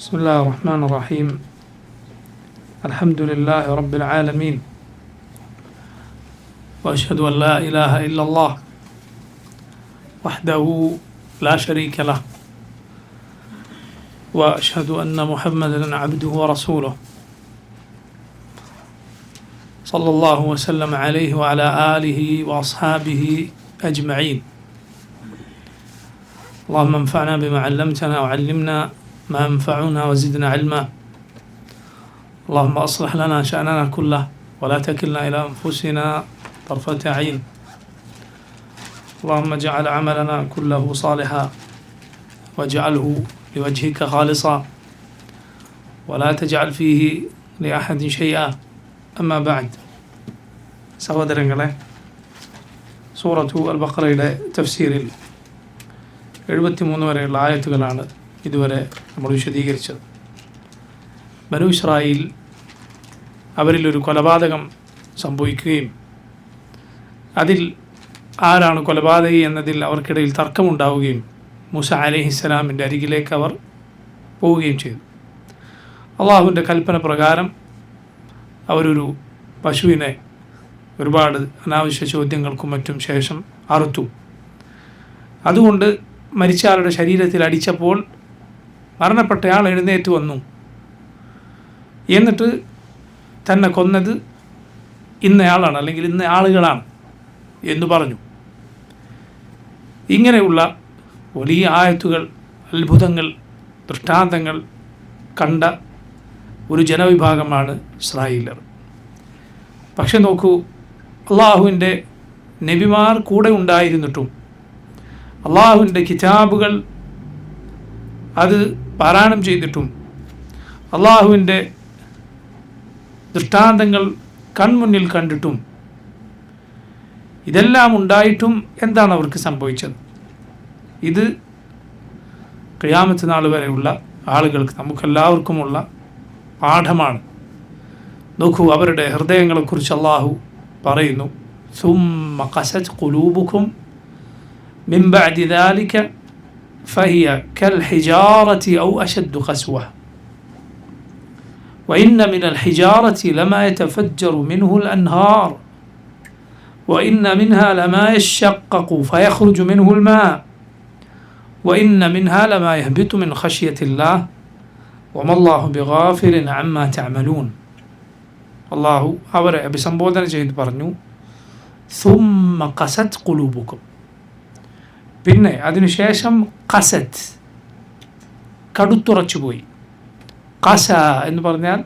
بسم الله الرحمن الرحيم الحمد لله رب العالمين وأشهد أن لا إله إلا الله وحده لا شريك له وأشهد أن محمدا عبده ورسوله صلى الله وسلم عليه وعلى آله وأصحابه أجمعين اللهم انفعنا بما علمتنا وعلمنا ما ينفعنا وزدنا علما اللهم أصلح لنا شأننا كله ولا تكلنا إلى أنفسنا طرفة عين اللهم اجعل عملنا كله صالحا واجعله لوجهك خالصا ولا تجعل فيه لأحد شيئا أما بعد സഹോദരങ്ങളെ, സൂറത്തു അൽ ബഖറയുടെ തഫ്സീറിൽ 73 വരെയുള്ള ആയത്തുകളാണ് ഇതുവരെ നമ്മൾ വിശദീകരിച്ചത്. ബനൂ ഇസ്രായേൽ അവരിലൊരു കൊലപാതകം സംഭവിക്കുകയും അതിൽ ആരാണ് കൊലപാതകി എന്നതിൽ അവർക്കിടയിൽ തർക്കമുണ്ടാവുകയും മൂസ അലൈഹിസ്സലാമിൻ്റെ അരികിലേക്ക് അവർ പോവുകയും ചെയ്തു. അള്ളാഹുവിൻ്റെ കൽപ്പന പ്രകാരം അവരൊരു പശുവിനെ ഒരുപാട് അനാവശ്യ ചോദ്യങ്ങൾക്കും മറ്റും ശേഷം അറുത്തു. അതുകൊണ്ട് മരിച്ചയാളുടെ ശരീരത്തിൽ അടിച്ചപ്പോൾ മരണപ്പെട്ടയാൾ എഴുന്നേറ്റ് വന്നു. എന്നിട്ട് തന്നെ കൊന്നത് ഇന്നയാളാണ് അല്ലെങ്കിൽ ഇന്ന ആളുകളാണ് എന്ന് പറഞ്ഞു. ഇങ്ങനെയുള്ള വലിയ ആയത്തുകൾ, അത്ഭുതങ്ങൾ, ദൃഷ്ടാന്തങ്ങൾ കണ്ട ഒരു ജനവിഭാഗമാണ് ഇസ്രായേലർ. പക്ഷെ നോക്കൂ, അള്ളാഹുവിൻ്റെ നബിമാർ കൂടെ ഉണ്ടായിരുന്നിട്ടും അള്ളാഹുവിൻ്റെ കിതാബുകൾ അത് പാരായണം ചെയ്തിട്ടും അള്ളാഹുവിൻ്റെ ദൃഷ്ടാന്തങ്ങൾ കൺമുന്നിൽ കണ്ടിട്ടും ഇതെല്ലാം ഉണ്ടായിട്ടും എന്താണ് അവർക്ക് സംഭവിച്ചത്? ഇത് ഖിയാമത്ത് നാൾ വരെയുള്ള ആളുകൾക്ക്, നമുക്കെല്ലാവർക്കുമുള്ള പാഠമാണ്. നോക്കൂ, അവരുടെ ഹൃദയങ്ങളെക്കുറിച്ച് അള്ളാഹു പറയുന്നു, സുമ്മ ഖസത് ഖുലൂബുകും മിൻ ബഅദി ദാലിക ഫഹിയ കൽ ഹിജാറതി ഔ അശദ്ദു ഖസ്വ وإن من الحجارة لما يتفجر منه الأنهار وإن منها لما يشقق فيخرج منه الماء وإن منها لما يهبط من خشية الله وما الله بغافل عما تعملون. അള്ളാഹു അവരെ അഭിസംബോധന ചെയ്ത് പറഞ്ഞു, സുമ്മ ഖസത് ഖുലൂബുകും, പിന്നെ അതിനുശേഷം ഖസത്, കടുത്തുറച്ചുപോയി. ഖസ എന്ന് പറഞ്ഞാൽ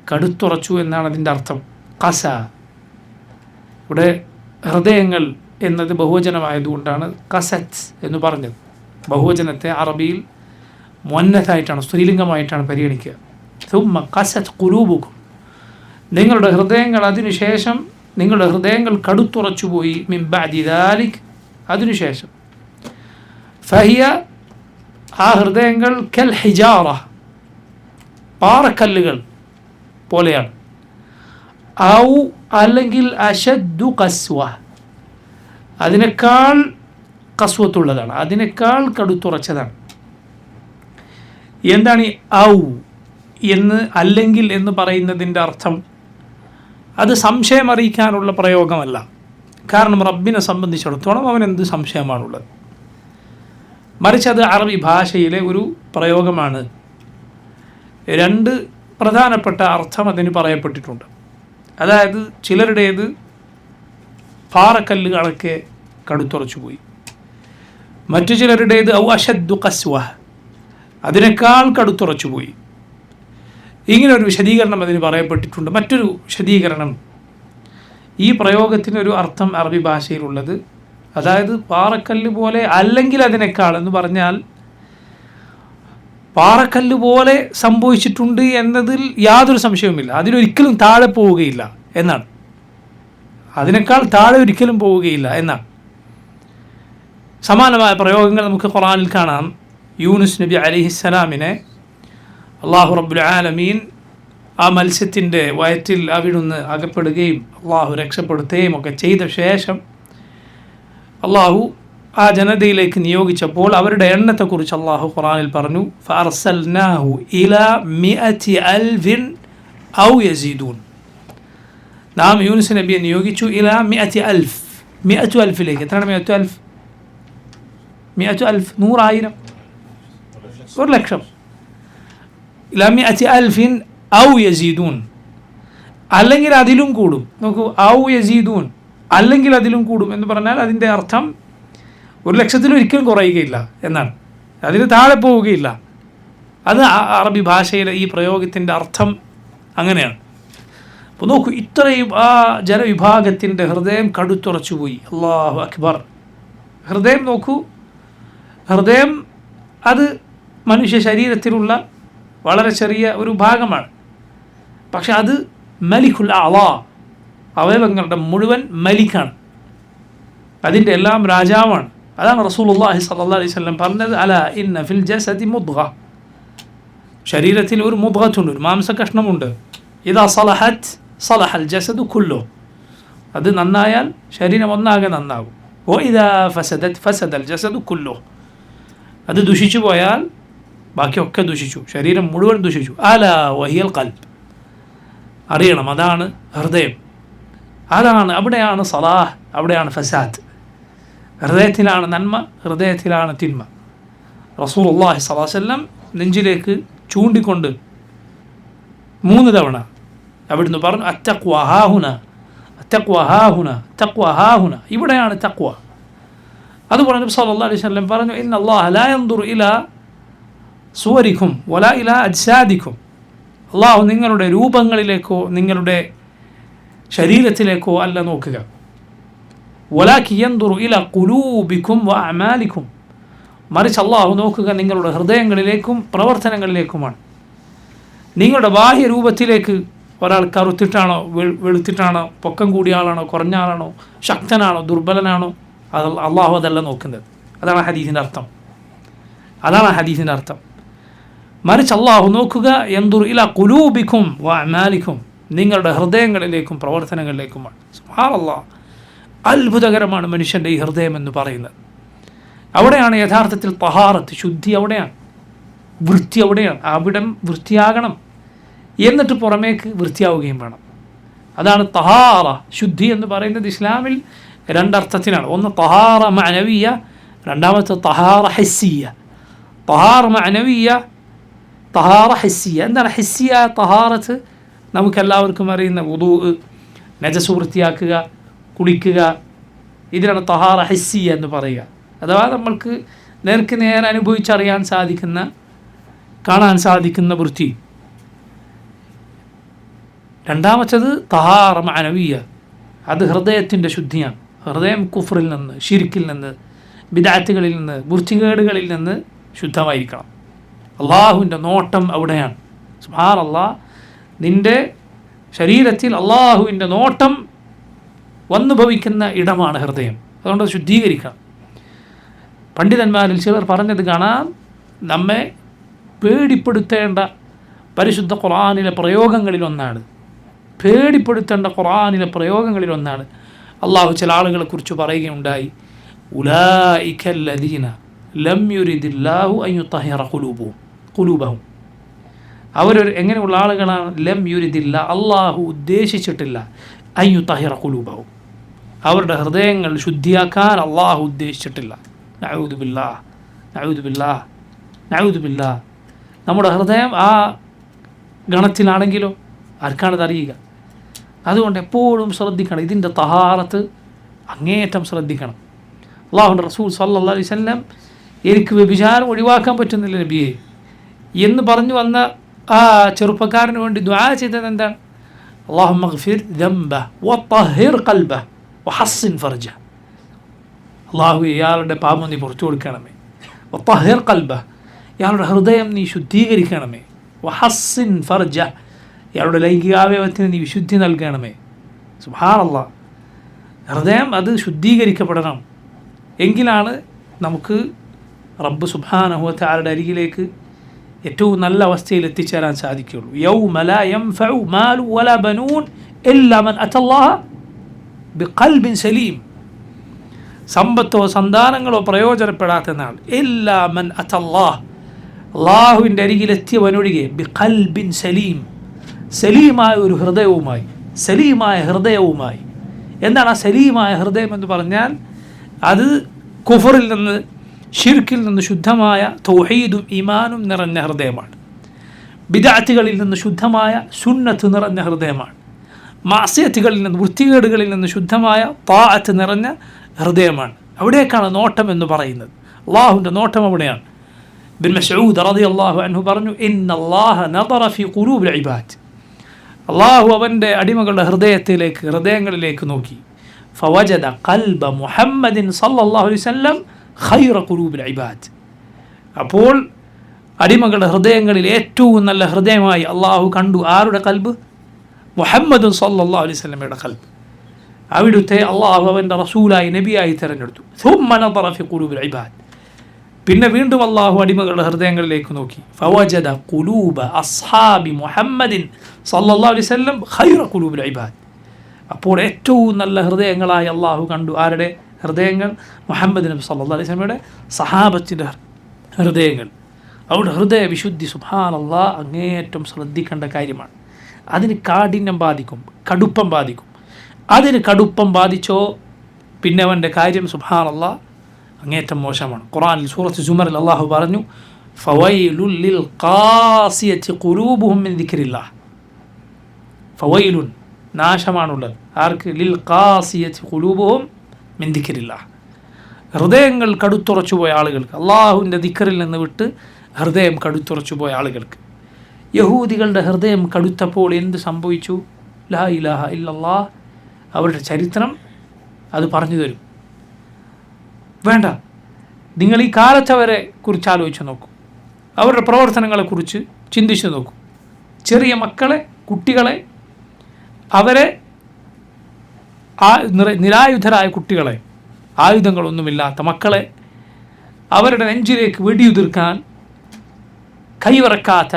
കടുത്തുറച്ചു എന്നാണ് അതിൻ്റെ അർത്ഥം. ഖസ, ഇവിടെ ഹൃദയങ്ങൾ എന്നത് ബഹുവചനമായതുകൊണ്ടാണ് ഖസത് എന്ന് പറഞ്ഞത്. ബഹുവചനത്തെ അറബിയിൽ മുഅന്നഥായിട്ടാണ്, സ്ത്രീലിംഗമായിട്ടാണ് പരിഗണിക്കുക. സുമ്മ ഖസത് ഖുലൂബുകും, നിങ്ങളുടെ ഹൃദയങ്ങൾ, അതിനുശേഷം നിങ്ങളുടെ ഹൃദയങ്ങൾ കടുത്തുറച്ചുപോയി. മിൻ ബഅദി ദാലിക്, അതിനുശേഷം. ഫഹിയ, ആ ഹൃദയങ്ങൾ കൽ ഹിജാറ, പാറക്കല്ലുകൾ പോലെയാണ്. ഔ, അല്ലെങ്കിൽ അശദ്ദു ഖസ്വ, അതിനേക്കാൾ ഖസ്വത്തുള്ളതാണ്, അതിനേക്കാൾ കടുത്തുറച്ചതാണ്. എന്താണ് ഈ ഔ എന്ന്, അല്ലെങ്കിൽ എന്ന് പറയുന്നതിൻ്റെ അർത്ഥം? അത് സംശയം അറിയിക്കാനുള്ള പ്രയോഗമല്ല. കാരണം റബ്ബിനെ സംബന്ധിച്ചിടത്തോളം അവൻ എന്ത് സംശയമാണുള്ളത്? മറിച്ച് അത് അറബി ഭാഷയിലെ ഒരു പ്രയോഗമാണ്. 2 പ്രധാനപ്പെട്ട അർത്ഥം അതിന് പറയപ്പെട്ടിട്ടുണ്ട്. അതായത് ചിലരുടേത് പാറക്കല്ലുകളൊക്കെ കടുത്തുറച്ചു പോയി, മറ്റു ചിലരുടേത് ഔ അശദ്ദു ഖസ്വ, അതിനേക്കാൾ കടുത്തുറച്ചു പോയി. ഇങ്ങനെ ഒരു വിശദീകരണം അതിന് പറയപ്പെട്ടിട്ടുണ്ട്. മറ്റൊരു വിശദീകരണം, ഈ പ്രയോഗത്തിനൊരു അർത്ഥം അറബി ഭാഷയിലുള്ളത്, അതായത് പാറക്കല്ല് പോലെ അല്ലെങ്കിൽ അതിനേക്കാൾ എന്ന് പറഞ്ഞാൽ പാറക്കല്ല് പോലെ സംഭവിച്ചിട്ടുണ്ട് എന്നതിൽ യാതൊരു സംശയവുമില്ല, അതിലൊരിക്കലും താഴെ പോവുകയില്ല എന്നാണ്. അതിനേക്കാൾ താഴെ ഒരിക്കലും പോവുകയില്ല എന്നാണ്. സമാനമായ പ്രയോഗങ്ങൾ നമുക്ക് ഖുർആനിൽ കാണാം. യൂനുസ് നബി അലൈഹിസ്സലാമിനെ അള്ളാഹു റബ്ബുൽ ആലമീൻ ആ മത്സ്യത്തിൻ്റെ വയറ്റിൽ അവിടുന്ന് അകപ്പെടുകയും അള്ളാഹു രക്ഷപ്പെടുത്തുകയും ഒക്കെ ചെയ്ത ശേഷം അള്ളാഹു ആ ജനതയിലേക്ക് നിയോഗിച്ചപ്പോൾ അവരുടെ എണ്ണത്തെക്കുറിച്ച് അള്ളാഹു ഖുർആനിൽ പറഞ്ഞു, ഫഅർസൽനാഹു ഇലാ മിഅതി അൽഫിൻ ഔ യസീദൂൻ. നാം യൂനുസ് നബിയെ നിയോഗിച്ചു ഇലാ മിഅതി അൽഫ്, മിഅതു അൽഫിലേക്ക്. എത്രയാണ് മിഅതു അൽഫ്? മിഅതു അൽഫ് 100,000, 1,00,000. ഇലാ മിഅതി അൽഫിൻ ഔ യസീദൂൻ, അല്ലെങ്കിൽ അതിലും കൂടും. നോക്കൂ, ഔ യസീദൂൻ, അല്ലെങ്കിൽ അതിലും കൂടും എന്ന് പറഞ്ഞാൽ അതിൻ്റെ അർത്ഥം 1,00,000 ഒരിക്കലും കുറയുകയില്ല എന്നാണ്, അതിന് താഴെ പോവുകയില്ല. അത് അറബി ഭാഷയിലെ ഈ പ്രയോഗത്തിൻ്റെ അർത്ഥം അങ്ങനെയാണ്. അപ്പോൾ നോക്കൂ, ഇത്രയും ആ ജനവിഭാഗത്തിൻ്റെ ഹൃദയം കടുത്തുറച്ചു പോയി. അല്ലാഹു അക്ബർ. ഹൃദയം നോക്കൂ, ഹൃദയം അത് മനുഷ്യ ശരീരത്തിലുള്ള വളരെ ചെറിയ ഒരു ഭാഗമാണ്. പക്ഷെ അത് മലിക്കുൽ അഅ്ളാ, അവയവങ്ങളുടെ മുഴുവൻ മലിക്കാണ്, അതിൻ്റെ എല്ലാം രാജാവാണ്. അതാണ് റസൂലുള്ളാഹി സ്വല്ലല്ലാഹു അലൈഹി വസല്ലം പറഞ്ഞത്, അലാ ഇന്ന ഫിൽ ജസദി മുദ്ഗ, ശരീരത്തിൽ ഒരു മുദ്ഗത്തുണ്ട്, ഒരു മാംസകഷ്ണമുണ്ട്. ഇദാ സലഹത് സലഹൽ ജസദു കുല്ലു, അത് നന്നായാൽ ശരീരം ഒന്നാകെ നന്നാകും. വ ഇദാ ഫസദത് ഫസദൽ ജസദു കുല്ലു, അത് ദുഷിച്ചു പോയാൽ ബാക്കിയൊക്കെ ദുഷിച്ചു, ശരീരം മുഴുവൻ ദുഷിച്ചു. അലാ വഹിയൽ ഖൽബ്, അറിയണം, അതാണ് ഹൃദയം, അതാണ്, അവിടെയാണ് സലാഹ്, അവിടെയാണ് ഫസാദ്. ഹൃദയത്തിലാണ് നന്മ, ഹൃദയത്തിലാണ് തിന്മ. റസൂലുള്ളാഹി സ്വല്ലല്ലാഹു അലൈഹി വസല്ലം നെഞ്ചിലേക്ക് ചൂണ്ടിക്കൊണ്ട് 3 തവണ അവിടുന്ന് പറഞ്ഞു, അത്തഖ്വ ഹാഹുന, അത്തഖ്വ ഹാഹുന, തഖ്വ ഹാഹുന, ഇവിടെയാണ് തഖ്വ. അതുപോലെ നബി സല്ലല്ലാഹു അലൈഹി വസല്ലം പറഞ്ഞു, ഇന്നല്ലാഹ ലാ യൻദുറു ഇലാ സുവരിക്കും വലാ ഇലാ അജ്സാദിക്കും, അള്ളാഹു നിങ്ങളുടെ രൂപങ്ങളിലേക്കോ നിങ്ങളുടെ ശരീരത്തിലേക്കോ അല്ല നോക്കുക. വലാകി യൻദുറു ഇലാ ഖുലൂബിക്കും വ അഅമാലിക്കും, മറിച്ച് അള്ളാഹു നോക്കുക നിങ്ങളുടെ ഹൃദയങ്ങളിലേക്കും പ്രവർത്തനങ്ങളിലേക്കുമാണ്. നിങ്ങളുടെ ബാഹ്യ രൂപത്തിലേക്ക് ഒരാൾ കറുത്തിട്ടാണോ വെളുത്തിട്ടാണോ, പൊക്കം കൂടിയ ആളാണോ കുറഞ്ഞ ആളാണോ, ശക്തനാണോ ദുർബലനാണോ, അത് അള്ളാഹു അതല്ല നോക്കുന്നത്. അതാണ് ഹദീസിൻ്റെ അർത്ഥം, അതാണ് ഹദീസിൻ്റെ അർത്ഥം. മറിച്ച് അള്ളാഹു നോക്കുക യൻദുറു ഇലാ ഖുലൂബിക്കും വ അഅമാലിക്കും, നിങ്ങളുടെ ഹൃദയങ്ങളിലേക്കും പ്രവർത്തനങ്ങളിലേക്കുമാണ്. സുബ്ഹാനല്ലാഹ്, അത്ഭുതകരമാണ് മനുഷ്യൻ്റെ ഈ ഹൃദയം എന്ന് പറയുന്നത്. അവിടെയാണ് യഥാർത്ഥത്തിൽ തഹാറത്ത്, ശുദ്ധി അവിടെയാണ്, വൃത്തി അവിടെയാണ്. അവിടം വൃത്തിയാകണം, എന്നിട്ട് പുറമേക്ക് വൃത്തിയാവുകയും വേണം. അതാണ് തഹാറ, ശുദ്ധി എന്ന് പറയുന്നത്. ഇസ്ലാമിൽ 2 അർത്ഥത്തിനാണ്. ഒന്ന് തഹാറ മഅനവിയ, രണ്ടാമത്തെ തഹാറ ഹിസ്സിയ. തഹാറ മഅനവിയ, തഹാറ ഹിസ്സിയ. എന്താണ് ഹിസ്സിയ തഹാറത്ത്? നമുക്കെല്ലാവർക്കും അറിയുന്ന വുദൂ, നജസ് വൃത്തിയാക്കുക, കുളിക്കുക, ഇതിനാണ് തഹാറ ഹിസ്സിയ എന്ന് പറയുക. അഥവാ നമ്മൾക്ക് നേർക്ക് നേരെ അനുഭവിച്ചറിയാൻ സാധിക്കുന്ന, കാണാൻ സാധിക്കുന്ന വൃത്തി. രണ്ടാമത്തേത് തഹാറ മഅനവിയ, അത് ഹൃദയത്തിൻ്റെ ശുദ്ധിയാണ്. ഹൃദയം കുഫ്റിൽ നിന്ന്, ശിർക്കിൽ നിന്ന്, ബിദ്അത്തുകളിൽ നിന്ന്, വൃത്തികേടുകളിൽ നിന്ന് ശുദ്ധമായിരിക്കണം. അള്ളാഹുവിൻ്റെ നോട്ടം അവിടെയാണ്. സുബ്ഹാനല്ലാഹ്, നിൻ്റെ ശരീരത്തിൽ അള്ളാഹുവിൻ്റെ നോട്ടം വന്നു ഭവിക്കുന്ന ഇടമാണ് ഹൃദയം. അതുകൊണ്ട് ശുദ്ധീകരിക്കണം. പണ്ഡിതന്മാരിൽ ചിലർ പറഞ്ഞത് കാണാം, നമ്മെ പേടിപ്പെടുത്തേണ്ട പരിശുദ്ധ ഖുർആനിലെ പ്രയോഗങ്ങളിലൊന്നാണ്, പേടിപ്പെടുത്തേണ്ട ഖുർആനിലെ പ്രയോഗങ്ങളിലൊന്നാണ്. അള്ളാഹു ചില ആളുകളെക്കുറിച്ച് പറയുകയുണ്ടായി, ഉലൈക അല്ലദീന ലം യുരിദില്ലാഹു അൻ യുതഹിറ ഖുലൂബഹും. അവരൊരു എങ്ങനെയുള്ള ആളുകളാണ്? ലം യുരിദില്ല, അള്ളാഹു ഉദ്ദേശിച്ചിട്ടില്ല, അൻ യുതഹിറ ഖുലൂബഹും, അവരുടെ ഹൃദയങ്ങൾ ശുദ്ധിയാക്കാൻ അള്ളാഹു ഉദ്ദേശിച്ചിട്ടില്ല. നഊദു ബില്ലാഹ്, നഊദു ബില്ലാഹ്, നഊദു ബില്ലാഹ്. നമ്മുടെ ഹൃദയം ആ ഗണത്തിലാണെങ്കിലോ ആർക്കാണത് അറിയുക? അതുകൊണ്ട് എപ്പോഴും ശ്രദ്ധിക്കണം, ഇതിൻ്റെ തഹാറത്ത് അങ്ങേയറ്റം ശ്രദ്ധിക്കണം. അല്ലാഹുവിൻ്റെ റസൂൽ സല്ലല്ലാഹു അലൈഹി വസല്ലം എനിക്ക് വ്യഭിചാരം ഒഴിവാക്കാൻ പറ്റുന്നില്ല നബിയെ എന്ന് പറഞ്ഞു വന്ന ആ ചെറുപ്പക്കാരന് വേണ്ടി ദുആ ചെയ്തത് എന്താണ്? അല്ലാഹുമ്മ ഗ്ഫിർ ദംബഹ് വതഹിർ ഖൽബഹ് വഹസ്സിൻ ഫർജഹ്. അള്ളാഹു ഇയാളുടെ പാപം നീ പുറത്തു കൊടുക്കണമേ. വതഹിർ ഖൽബഹ്, ഇയാളുടെ ഹൃദയം നീ ശുദ്ധീകരിക്കണമേ. വഹസ്സിൻ ഫർജഹ്, ഇയാളുടെ ലൈംഗികാവയവത്തിന് നീ വിശുദ്ധി നൽകണമേ. സുബ്ഹാനല്ലാഹ്, ഹൃദയം അത് ശുദ്ധീകരിക്കപ്പെടണം. എങ്കിലാണ് നമുക്ക് റബ്ബ് സുബ്ഹാനഹു വ തആലയുടെ അരികിലേക്ക് ഏറ്റവും നല്ല അവസ്ഥയിൽ എത്തിച്ചേരാൻ സാധിക്കുകയുള്ളൂ. യൗമ ലാ യൻഫഉ മാലു വലാ ബനൂൻ ഇല്ലാ മൻ അത്തല്ലാഹ ബിഖൽബിൻ സലീം. സമ്പത്തോ സന്താനങ്ങളോ പ്രയോജനപ്പെടാത്ത നാൾ. ഇല്ലാ മൻ അത്തല്ലാഹ്, അള്ളാഹുവിൻ്റെ അരികിലെത്തിയവനൊഴികെ, ബിഖൽബിൻ സലീം, സലീമായ ഒരു ഹൃദയവുമായി, സലീമായ ഹൃദയവുമായി. എന്താണ് ആ സലീമായ ഹൃദയം എന്ന് പറഞ്ഞാൽ? അത് കുഫറിൽ നിന്ന്, ഷിർക്കിൽ നിന്ന് ശുദ്ധമായ തൗഹീദും ഈമാനും നിറഞ്ഞ ഹൃദയമാണ്. ബിദ്അത്തുകളിൽ നിന്ന് ശുദ്ധമായ സുന്നത്ത് നിറഞ്ഞ ഹൃദയമാണ്. മാസിയത്തുകളിൽ നിന്ന്, വൃത്തികേടുകളിൽ നിന്ന് ശുദ്ധമായ താഅത്ത് നിറഞ്ഞ ഹൃദയമാണ്. അവിടേക്കാണ് നോട്ടം എന്ന് പറയുന്നത്. അള്ളാഹുവിൻ്റെ നോട്ടം അവിടെയാണ്. ഇബ്നു മസ്ഊദ് റളിയല്ലാഹു അൻഹു പറഞ്ഞു, ഇന്നല്ലാഹ നദറ ഫീ ഖുലൂബിൽ ഇബാദ്, അള്ളാഹു അവൻ്റെ അടിമകളുടെ ഹൃദയങ്ങളിലേക്ക് നോക്കി. ഫവജദ ഖൽബ മുഹമ്മദിൻ സല്ലല്ലാഹു അലൈഹി വസല്ലം ഖൈറ ഖുലൂബിൽ ഇബാദ്. അപ്പോൾ അടിമകളുടെ ഹൃദയങ്ങളിൽ ഏറ്റവും നല്ല ഹൃദയമായി അള്ളാഹു കണ്ടു ആരുടെ കൽബ്? മുഹമ്മദ് സല്ലല്ലാഹു അലൈഹി വസല്ലമയുടെ കൽബ്. അവിടുത്തെ അള്ളാഹു അവൻ്റെ റസൂലായി, നബിയായി തിരഞ്ഞെടുത്തു. സുമ്മ നദറ ഫീ ഖുലൂബിൽ ഇബാദ്, പിന്നെ വീണ്ടും അള്ളാഹു അടിമകളുടെ ഹൃദയങ്ങളിലേക്ക് നോക്കി. ഫവജദ ഖുലൂബ അസ്ഹാബി മുഹമ്മദിൻ സല്ലല്ലാഹു അലൈഹി വസല്ലം ഖൈറ ഖുലൂബിൽ ഇബാദ്. അപ്പോൾ ഏറ്റവും നല്ല ഹൃദയങ്ങളായി അള്ളാഹു കണ്ടു ആരുടെ ഹൃദയങ്ങൾ? മുഹമ്മദ് നബി സല്ലല്ലാഹു അലൈഹി വസല്ലമയുടെ സഹാബത്തിൻ്റെ ഹൃദയങ്ങൾ. അവിടെ ഹൃദയ വിശുദ്ധി സുബ്ഹാനല്ലാഹ് അങ്ങേയറ്റം ശ്രദ്ധിക്കേണ്ട കാര്യമാണ്. അതിന് കാഠിന്യം ബാധിക്കും, കടുപ്പം ബാധിക്കും. അതിന് കടുപ്പം ബാധിച്ചോ പിന്നെ അവൻ്റെ കാര്യം സുബ്ഹാനല്ലാഹ് അങ്ങേറ്റം മോശമാണ്. ഖുർആനിൽ സൂറത്ത് സുമറിൽ അള്ളാഹു പറഞ്ഞു, ഫവൈലുൻ ലിൽ ഖാസിയത്തി ഖുലൂബുഹും മിൻ ദിക്രില്ലാഹ്. ഫവൈലുൻ, നാശമാണുള്ളത് ആർക്ക്? ലിൽ ഖാസിയത്തി ഖുലൂബുഹും മിൻ ദിക്രില്ലാഹ്. ഹൃദയങ്ങൾ കടുത്തുറച്ചു പോയ ആളുകൾക്ക്, അള്ളാഹുവിൻ്റെ ദിക്റിൽ നിന്ന് വിട്ട് ഹൃദയം കടുത്തുറച്ചു പോയ ആളുകൾക്ക്. യഹൂദികളുടെ ഹൃദയം കടുത്തപ്പോൾ എന്ത് സംഭവിച്ചു? ലാ ഇലാഹ ഇല്ലല്ലാഹ്, അവരുടെ ചരിത്രം അത് പറഞ്ഞു തരും. വേണ്ട, നിങ്ങൾ ഈ കാലത്തവരെ കുറിച്ച് ആലോചിച്ച് നോക്കൂ, അവരുടെ പ്രവർത്തനങ്ങളെക്കുറിച്ച് ചിന്തിച്ചു നോക്കൂ. ചെറിയ മക്കളെ, കുട്ടികളെ, അവരെ നിരായുധരായ കുട്ടികളെ, ആയുധങ്ങളൊന്നുമില്ലാത്ത മക്കളെ, അവരുടെ നെഞ്ചിലേക്ക് വെടിയുതിർക്കാൻ കൈവിറക്കാത്ത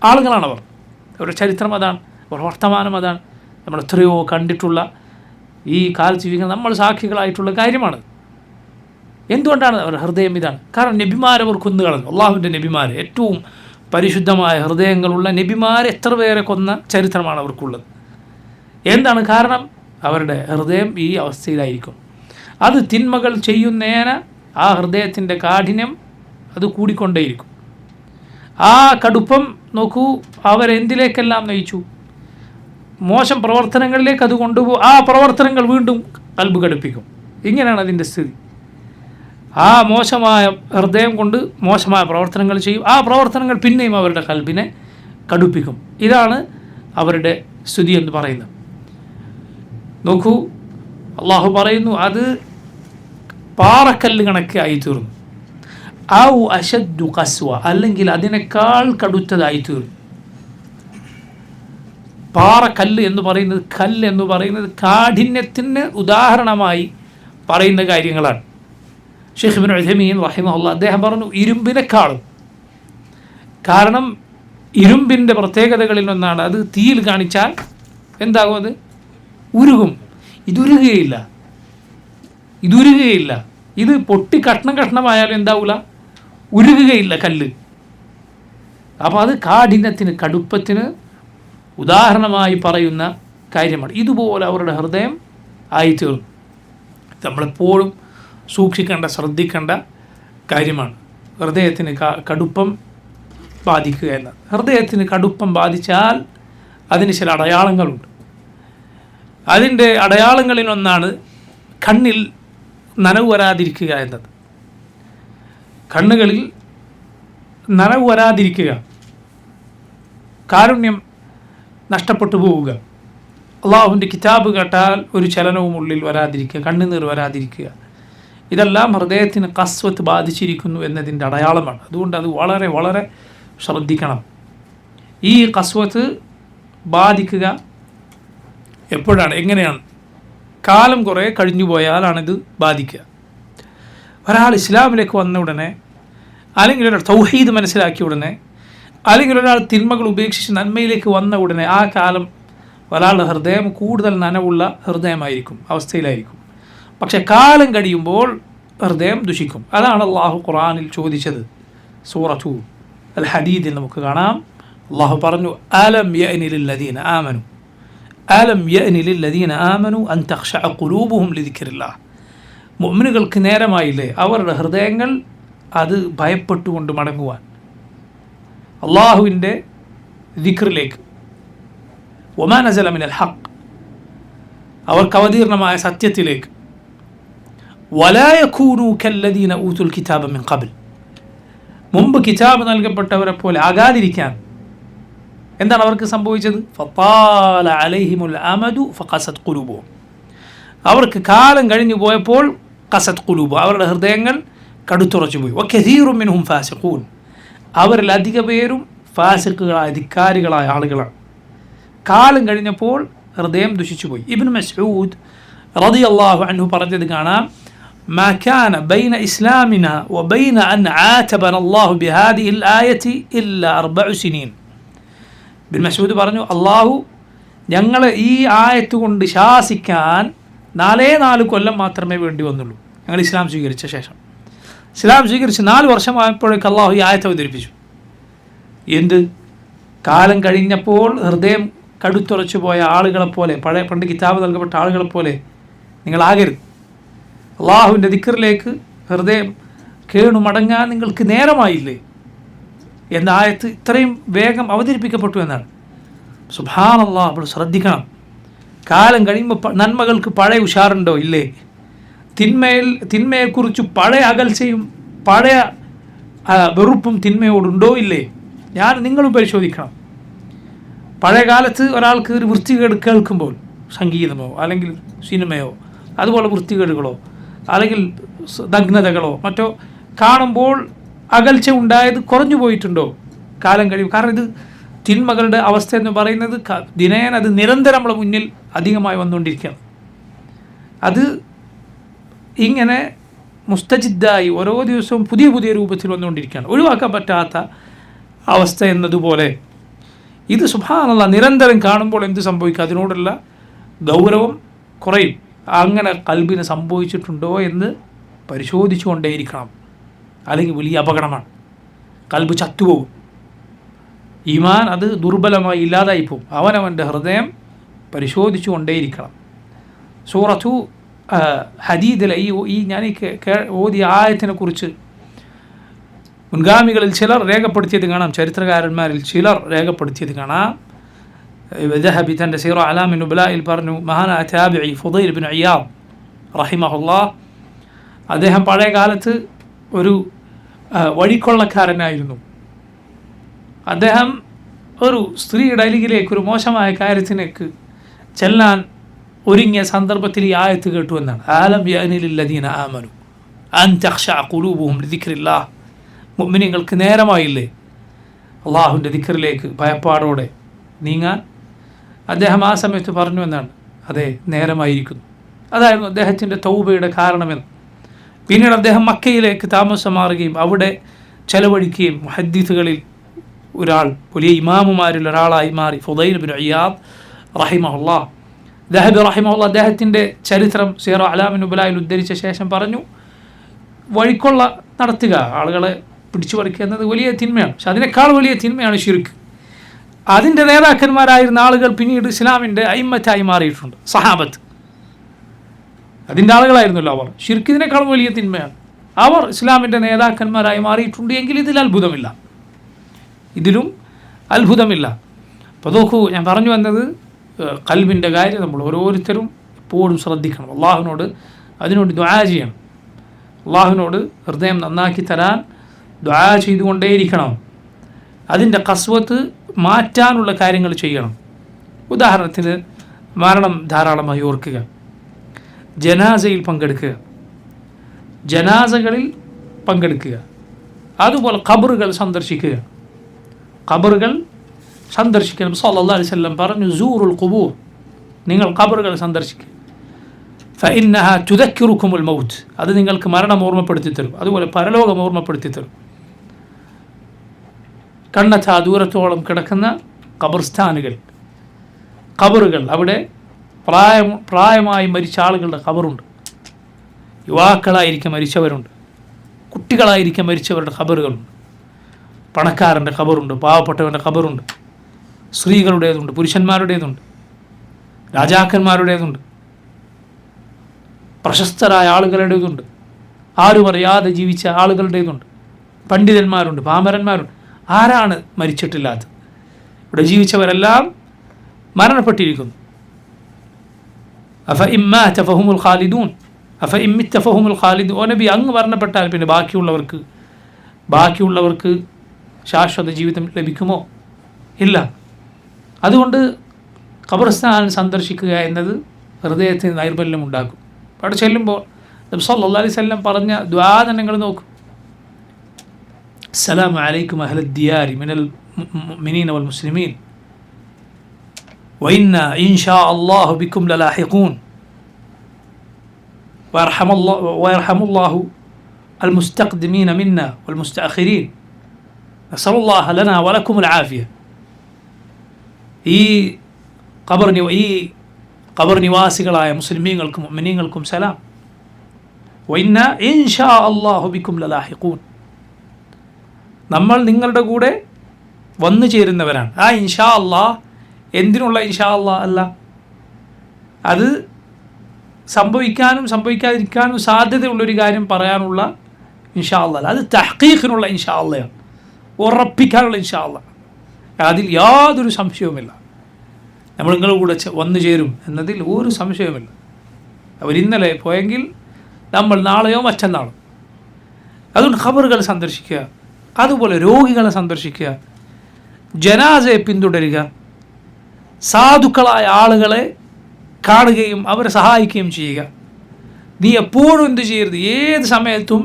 ആളുകളാണവർ. അവരുടെ ചരിത്രം അതാണ്, അവരുടെ വർത്തമാനം അതാണ്. നമ്മൾ എത്രയോ കണ്ടിട്ടുള്ള, ഈ കാലത്ത് ജീവിക്കുന്ന നമ്മൾ സാക്ഷികളായിട്ടുള്ള കാര്യമാണ്. എന്തുകൊണ്ടാണ് അവരുടെ ഹൃദയം ഇതാണ്? കാരണം നബിമാരെ അവർ കൊന്നുകളഞ്ഞു. അള്ളാഹുവിൻ്റെ നബിമാരെ, ഏറ്റവും പരിശുദ്ധമായ ഹൃദയങ്ങളുള്ള നബിമാരെ എത്ര പേരെ കൊന്ന ചരിത്രമാണ് അവർക്കുള്ളത്. എന്താണ് കാരണം? അവരുടെ ഹൃദയം ഈ അവസ്ഥയിലായിരിക്കും. അത് തിന്മകൾ ചെയ്യുന്നേന ആ ഹൃദയത്തിൻ്റെ കാഠിന്യം അത് കൂടിക്കൊണ്ടേയിരിക്കും. ആ കടുപ്പം നോക്കൂ, അവരെന്തിലേക്കെല്ലാം നയിച്ചു? മോശം പ്രവർത്തനങ്ങളിലേക്ക് അത് കൊണ്ടുപോകും. ആ പ്രവർത്തനങ്ങൾ വീണ്ടും കൽബ് കടുപ്പിക്കും. ഇങ്ങനെയാണ് അതിൻ്റെ സ്ഥിതി. ആ മോശമായ ഹൃദയം കൊണ്ട് മോശമായ പ്രവർത്തനങ്ങൾ ചെയ്യും. ആ പ്രവർത്തനങ്ങൾ പിന്നെയും അവരുടെ കൽബിനെ കടുപ്പിക്കും. ഇതാണ് അവരുടെ സ്ഥിതി എന്ന് പറയുന്നത്. നോക്കൂ, അള്ളാഹു പറയുന്നു, അത് പാറക്കല്ല് കണക്കായി തീർന്നു. ഔ അശദ്ദു ഖസ്വ, അല്ലെങ്കിൽ അതിനേക്കാൾ കടുത്തതായി തീർന്നു. പാറക്കല്ല് എന്ന് പറയുന്നത്, കല്ല് എന്ന് പറയുന്നത് കാഠിന്യത്തിന് ഉദാഹരണമായി പറയുന്ന കാര്യങ്ങളാണ്. ഷെയ്ഖ് ഇബ്നു ഉഥൈമീൻ റഹിമഹുല്ലാഹ് അദ്ദേഹം പറഞ്ഞു, ഇരുമ്പിനെക്കാളും. കാരണം ഇരുമ്പിൻ്റെ പ്രത്യേകതകളിൽ ഒന്നാണ്, അത് തീയിൽ കാണിച്ചാൽ എന്താകും? അത് ഉരുകും. ഇതുരുകയില്ല. ഇത് പൊട്ടി കഷ്ണം കഷ്ണമായാലും എന്താവില്ല, ഉരുകുകയില്ല കല്ല്. അപ്പോൾ അത് കാഠിന്യത്തിന്, കടുപ്പത്തിന് ഉദാഹരണമായി പറയുന്ന കാര്യമാണ്. ഇതുപോലെ അവരുടെ ഹൃദയം ആയിത്തീർന്നു. നമ്മളെപ്പോഴും സൂക്ഷിക്കേണ്ട, ശ്രദ്ധിക്കേണ്ട കാര്യമാണ് ഹൃദയത്തിന് കടുപ്പം ബാധിക്കുക എന്നത്. ഹൃദയത്തിന് കടുപ്പം ബാധിച്ചാൽ അതിന് ചില അടയാളങ്ങളുണ്ട്. അതിൻ്റെ അടയാളങ്ങളിലൊന്നാണ് കണ്ണിൽ നനവ് വരാതിരിക്കുക എന്നത്. കണ്ണുകളിൽ നനവ് വരാതിരിക്കുക, കാരുണ്യം നഷ്ടപ്പെട്ടു പോവുക, അള്ളാഹുവിൻ്റെ കിതാബ് കേട്ടാൽ ഒരു ചലനവും ഉള്ളിൽ വരാതിരിക്കുക, കണ്ണുനീർ വരാതിരിക്കുക, ഇതെല്ലാം ഹൃദയത്തിന് ഖസ്വത്ത് ബാധിച്ചിരിക്കുന്നു എന്നതിൻ്റെ അടയാളമാണ്. അതുകൊണ്ട് അത് വളരെ വളരെ ശ്രദ്ധിക്കണം. ഈ ഖസ്വത്ത് ബാധിക്കുക എപ്പോഴാണ്, എങ്ങനെയാണ്? കാലം കുറേ കഴിഞ്ഞു പോയാലാണിത് ബാധിക്കുക. ഒരാൾ ഇസ്ലാമിലേക്ക് വന്ന ഉടനെ, അല്ലെങ്കിൽ ഒരാൾ തൗഹീദ് മനസ്സിലാക്കിയ ഉടനെ, അല്ലെങ്കിൽ ഒരാൾ തിന്മകൾ ഉപേക്ഷിച്ച് നന്മയിലേക്ക് വന്ന ഉടനെ ആ കാലം ഒരാളുടെ ഹൃദയം കൂടുതൽ നനവുള്ള ഹൃദയമായിരിക്കും, അവസ്ഥയിലായിരിക്കും. പക്ഷെ കാലം കഴിയുമ്പോൾ ഹൃദയം ദുഷിക്കും. അതാണ് അള്ളാഹു ഖുർആനിൽ ചോദിച്ചത്. സൂറത്തു അൽ ഹദീദിൽ നമുക്ക് കാണാം, അള്ളാഹു പറഞ്ഞു, അലം യഅനി ലില്ലദീന ആമനു അലം യഅനി ലില്ലദീന ആമനു അൻ തഖ്ശഅ ഖുലൂബുഹും ലിദിക്രില്ലാഹ്. മുഅ്മിനുകൾക്ക് നേരമായില്ലേ അവരുടെ ഹൃദയങ്ങൾ അത് ഭയപ്പെട്ടുകൊണ്ട് മടങ്ങുവാൻ അള്ളാഹുവിൻ്റെ ദിക്റിലേക്ക്. വമാ നസല മിനൽ ഹഖ്, അവർക്ക് അവതീർണമായ സത്യത്തിലേക്ക്. വലാ യകൂനു കല്ലദീന ഊതുൽ കിതാബ മിൻ ഖബ്ൽ, മുമ്പ് കിതാബ് നൽകപ്പെട്ടവരെ പോലെ ആകാതിരിക്കാൻ. എന്താണ് അവർക്ക് സംഭവിച്ചത്? ഫത്താല അലൈഹിമുൽ അമദു ഫഖസത് ഖുലൂബുഹും, അവർക്ക് കാലം കഴിഞ്ഞു പോയപ്പോൾ ഖസത് ഖുലൂബ്, അവരുടെ ഹൃദയങ്ങൾ കടുത്തുറച്ചു പോയി. വകസീറും മിൻഹും ഫാസിഖൂൻ, അവരിൽ അധിക പേരും ഫാസിഖുകളായ ധിക്കാരികളായ ആളുകളാണ്. കാലം കഴിഞ്ഞപ്പോൾ ഹൃദയം ദുഷിച്ചുപോയി. ഇബ്നു മസ്ഊദ് റളിയല്ലാഹു അൻഹു പറഞ്ഞത് കാണാം, മാ കാന ബൈന ഇസ്ലാമിന വബൈന അൻ ആതബന അല്ലാഹു ബിഹാദിഹിൽ ആയതി ഇല്ലാ 4 സിനീൻ. ഇബ്നു മസ്ഊദ് പറഞ്ഞു, അള്ളാഹു ഞങ്ങളെ ഈ ആയത്ത് കൊണ്ട് ശാസിക്കാൻ 4 കൊല്ലം മാത്രമേ വേണ്ടി വന്നുള്ളൂ. ഞങ്ങൾ ഇസ്ലാം സ്വീകരിച്ച ശേഷം, ഇസ്ലാം സ്വീകരിച്ച് 4 വർഷമായപ്പോഴേക്ക് അള്ളാഹു ഈ ആയത്ത് അവതരിപ്പിച്ചു. എന്ത്? കാലം കഴിഞ്ഞപ്പോൾ ഹൃദയം കടുത്തുറച്ചു പോയ ആളുകളെപ്പോലെ, പണ്ട് കിതാബ് നൽകപ്പെട്ട ആളുകളെപ്പോലെ നിങ്ങളാകരുത്. അള്ളാഹുവിൻ്റെ ദിക്റിലേക്ക് ഹൃദയം കേണുമടങ്ങാൻ നിങ്ങൾക്ക് നേരമായില്ലേ എന്ന ആയത്ത് ഇത്രയും വേഗം അവതരിപ്പിക്കപ്പെട്ടു എന്നാണ്. സുബ്ഹാനല്ലാഹ്, അപ്പോൾ ശ്രദ്ധിക്കണം. കാലം കഴിയുമ്പോൾ നന്മകൾക്ക് പഴയ ഉഷാറുണ്ടോ? ഇല്ലേ? തിന്മയെക്കുറിച്ച് പഴയ അകൽച്ചയും പഴയ വെറുപ്പും തിന്മയോടുണ്ടോ? ഇല്ലേ? നിങ്ങളും പരിശോധിക്കണം. പഴയ കാലത്ത് ഒരാൾക്ക് ഒരു വൃത്തികേട് കേൾക്കുമ്പോൾ, സംഗീതമോ അല്ലെങ്കിൽ സിനിമയോ അതുപോലെ വൃത്തികേടുകളോ അല്ലെങ്കിൽ നഗ്നതകളോ മറ്റോ കാണുമ്പോൾ അകൽച്ച ഉണ്ടായത് കുറഞ്ഞു പോയിട്ടുണ്ടോ? കാലം കഴിയും. കാരണം ഇത് തിന്മകളുടെ അവസ്ഥ എന്ന് പറയുന്നത് ദിനേന അത് നിരന്തരം നമ്മുടെ മുന്നിൽ അധികമായി വന്നുകൊണ്ടിരിക്കുകയാണ്. അത് ഇങ്ങനെ മുസ്തജിദ്ദായി ഓരോ ദിവസവും പുതിയ പുതിയ രൂപത്തിൽ വന്നുകൊണ്ടിരിക്കുകയാണ്. ഒഴിവാക്കാൻ പറ്റാത്ത അവസ്ഥ എന്നതുപോലെ ഇത് സുബ്ഹാനല്ലാഹ് നിരന്തരം കാണുമ്പോൾ എന്ത് സംഭവിക്കും? അതിനോടുള്ള ഗൗരവം കുറയും. അങ്ങനെ ഖൽബിന് സംഭവിച്ചിട്ടുണ്ടോ എന്ന് പരിശോധിച്ചു കൊണ്ടേയിരിക്കണം. അല്ലെങ്കിൽ വലിയ അപകടമാണ്. ഖൽബ് ചത്തുപോകും, ഈമാൻ അത് ദുർബലമായി ഇല്ലാതായി പോകും. അവനവൻ്റെ ഹൃദയം പരിശോധിച്ചു കൊണ്ടേയിരിക്കണം. സൂറത്തു ഹദീദിലെ ഞാൻ ഓതിയ ആയത്തിനെ കുറിച്ച് മുൻഗാമികളിൽ ചിലർ രേഖപ്പെടുത്തിയത് കാണാം, ചരിത്രകാരന്മാരിൽ ചിലർ രേഖപ്പെടുത്തിയത് കാണാം. ദഹബി തൻ്റെ സീറ അലാമിൻ നുബലായിൽ പറഞ്ഞു, മഹാനായ താബിഈ ഫുദൈൽ ബിൻ ഇയാദ് റഹിമഹുല്ലാഹ്, അദ്ദേഹം പഴയ കാലത്ത് ഒരു വഴിക്കൊള്ളക്കാരനായിരുന്നു. അദ്ദേഹം ഒരു സ്ത്രീയുടെ അരികിലേക്ക് ഒരു മോശമായ കാര്യത്തിലേക്ക് ചെല്ലാൻ ഒരുങ്ങിയ സന്ദർഭത്തിൽ ഈ ആയത്ത് കേട്ടു എന്നാണ്. അലം യഅനി ലില്ലദീന ആമനു അൻ തഖ്ശഅ ഖുലൂബുഹും ലിദിക്രില്ലാഹ്, മുഅ്മിനീങ്ങൾക്ക് നേരമായില്ലേ അള്ളാഹുവിൻ്റെ ദിക്റിലേക്ക് ഭയപ്പാടോടെ നീങ്ങാൻ? അദ്ദേഹം ആ സമയത്ത് പറഞ്ഞു എന്നാണ്, അതെ നേരമായിരിക്കുന്നു. അതായിരുന്നു അദ്ദേഹത്തിൻ്റെ തൗബയുടെ കാരണമെന്ന്. പിന്നീട് അദ്ദേഹം മക്കയിലേക്ക് താമസം മാറുകയും അവിടെ ചെലവഴിക്കുകയും മുഹദ്ദിസുകളിൽ ഒരാൾ, വലിയ ഇമാമുമാരിൽ ഒരാളായി മാറി ഫുദൈൽ ബിൻ ഇയാദ് റഹിമഹുല്ലാഹ്. ദഹബി റഹിമഹുല്ലാഹ് അദ്ദേഹത്തിൻ്റെ ചരിത്രം സീറ അലാമിൻ നുബലായിൽ ഉദ്ധരിച്ച ശേഷം പറഞ്ഞു, വഴിക്കൊള്ള നടത്തുക, ആളുകളെ പിടിച്ചു പറിക്കുക എന്നത് വലിയ തിന്മയാണ്. പക്ഷെ അതിനേക്കാൾ വലിയ തിന്മയാണ് ശിർക്ക്. അതിൻ്റെ നേതാക്കന്മാരായിരുന്ന ആളുകൾ പിന്നീട് ഇസ്ലാമിൻ്റെ അയിമ്മത്തായി മാറിയിട്ടുണ്ട്. സഹാബത്ത് അതിൻ്റെ ആളുകളായിരുന്നല്ലോ അവർ. ശിർക്കിനേക്കാൾ വലിയ തിന്മയാണ്. അവർ ഇസ്ലാമിൻ്റെ നേതാക്കന്മാരായി മാറിയിട്ടുണ്ട് എങ്കിൽ ഇതിലും അത്ഭുതമില്ല. അപ്പോൾ നോക്കൂ, ഞാൻ പറഞ്ഞു വന്നത് ഖൽബിൻ്റെ കാര്യം നമ്മൾ ഓരോരുത്തരും എപ്പോഴും ശ്രദ്ധിക്കണം. അള്ളാഹുവിനോട് അതിനോട് ദുആ ചെയ്യണം. അള്ളാഹുവിനോട് ഹൃദയം നന്നാക്കി തരാൻ ദുആ ചെയ്തുകൊണ്ടേയിരിക്കണം. അതിൻ്റെ ഖസ്വത്ത് മാറ്റാനുള്ള കാര്യങ്ങൾ ചെയ്യണം. ഉദാഹരണത്തിന് മരണം ധാരാളമായി ഓർക്കുക, ജനാസയിൽ പങ്കെടുക്കുക, ജനാസകളിൽ പങ്കെടുക്കുക, അതുപോലെ ഖബറുകൾ സന്ദർശിക്കുക. ഖബറുകൾ സന്ദർശിക്കണം. സല്ലല്ലാഹു അലൈഹി വസല്ലം പറഞ്ഞു, സൂറുൽ ഖുബൂർ, നിങ്ങൾ ഖബറുകൾ സന്ദർശിക്കുക. ഫഇന്നഹാ തുദക്കിറുക്കുമുൽ മൗത്ത്, അത് നിങ്ങൾക്ക് മരണം ഓർമ്മപ്പെടുത്തി തരും, അതുപോലെ പരലോകം ഓർമ്മപ്പെടുത്തി തരും. കണ്ണെത്താ ദൂരത്തോളം കിടക്കുന്ന ഖബർസ്ഥാനുകൾ, ഖബറുകൾ, അവിടെ പ്രായമായി മരിച്ച ആളുകളുടെ ഖബറുണ്ട്. യുവാക്കളായിരിക്കും മരിച്ചവരുണ്ട്, കുട്ടികളായിരിക്കും മരിച്ചവരുടെ ഖബറുകളുണ്ട്. പണക്കാരൻ്റെ ഖബറുണ്ട്, പാവപ്പെട്ടവൻ്റെ ഖബറുണ്ട്, സ്ത്രീകളുടേതുണ്ട്, പുരുഷന്മാരുടേതുണ്ട്, രാജാക്കന്മാരുടേതുണ്ട്, പ്രശസ്തരായ ആളുകളുടേതുണ്ട്, ആരും അറിയാതെ ജീവിച്ച ആളുകളുടേതുണ്ട്, പണ്ഡിതന്മാരുണ്ട്, പാമരന്മാരുണ്ട്. ആരാണ് മരിച്ചിട്ടില്ലാത്തത്? ഇവിടെ ജീവിച്ചവരെല്ലാം മരണപ്പെട്ടിരിക്കുന്നു. അഫ ഇമ്മാത ഫഹുമുൽ ഖാലിദൂൻ അഫ ഇമ്മിത്ത ഫഹുമുൽ ഖാലിദൂൻ. ഓ നബി, അങ്ങ് മരണപ്പെട്ടാൽ പിന്നെ ബാക്കിയുള്ളവർക്ക് ശാശ്വത ജീവിതം ലഭിക്കുമോ? ഇല്ല. അതുകൊണ്ട് ഖബർസ്ഥാൻ സന്ദർശിക്കുക എന്നത് ഹൃദയത്തിന് നൈർബല്യം ഉണ്ടാക്കും. അവിടെ ചെല്ലുമ്പോൾ നബി സല്ലല്ലാഹു അലൈഹി വസല്ലം പറഞ്ഞ ദുആ നിങ്ങൾ നോക്കും. അസ്സലാമു അലൈക്കും അഹ്ലദ് ദിയാരി മിനൽ മുഅ്മിനീന വൽ മുസ്ലിമീൻ വഇന്നാ ഇൻഷാ അല്ലാഹു ബിക്കും ലലാഹിഖൂൻ വയർഹമുല്ലാഹു അൽ മുസ്തഖ്ദിമീന മിന്നാ വൽ മുസ്തഅഖിരീൻ നസ്അലുല്ലാഹ ലനാ വലക്കുമുൽ ആഫിയ. ഈ ഖബർ നിവാസികളായ മുസ്ലിമീങ്ങൾക്കും മുഅ്മിനീങ്ങൾക്കും സലാം. വഇന്നാ ഇൻഷാ അല്ലാഹു ബിക്കും ലലാഹിഖൂൻ. നമ്മൾ നിങ്ങളുടെ കൂടെ വന്നു ചേരുന്നവരാണ്. ആ ഇൻഷാ അല്ലാഹ് എന്തിനുള്ള ഇൻഷാ അല്ലാഹ് അല്ല, അത് സംഭവിക്കാനും സംഭവിക്കാതിരിക്കാനും സാധ്യതയുള്ളൊരു കാര്യം പറയാനുള്ള ഇൻഷാ അല്ലാഹ്, അത് തഹ്ഖീഖിനുള്ള ഇൻഷാ അല്ലാഹ്, ഉറപ്പിക്കാനുള്ള ഇൻഷാ അല്ലാഹ്. അതിൽ യാതൊരു സംശയവുമില്ല. നമ്മൾ നിങ്ങളുടെ കൂടെ വന്നു ചേരും എന്നതിൽ ഒരു സംശയവുമില്ല. അവരിന്നലെ പോയെങ്കിൽ നമ്മൾ നാളെയോ മറ്റന്നാളോ. അതുകൊണ്ട് ഖബറുകൾ സന്ദർശിക്കുക, അതുപോലെ രോഗികളെ സന്ദർശിക്കുക, ജനാസയെ പിന്തുടരുക, സാധുക്കളായ ആളുകളെ കാണുകയും അവരെ സഹായിക്കുകയും ചെയ്യുക. നീ എപ്പോഴും എന്ത് ചെയ്യരുത്, ഏത് സമയത്തും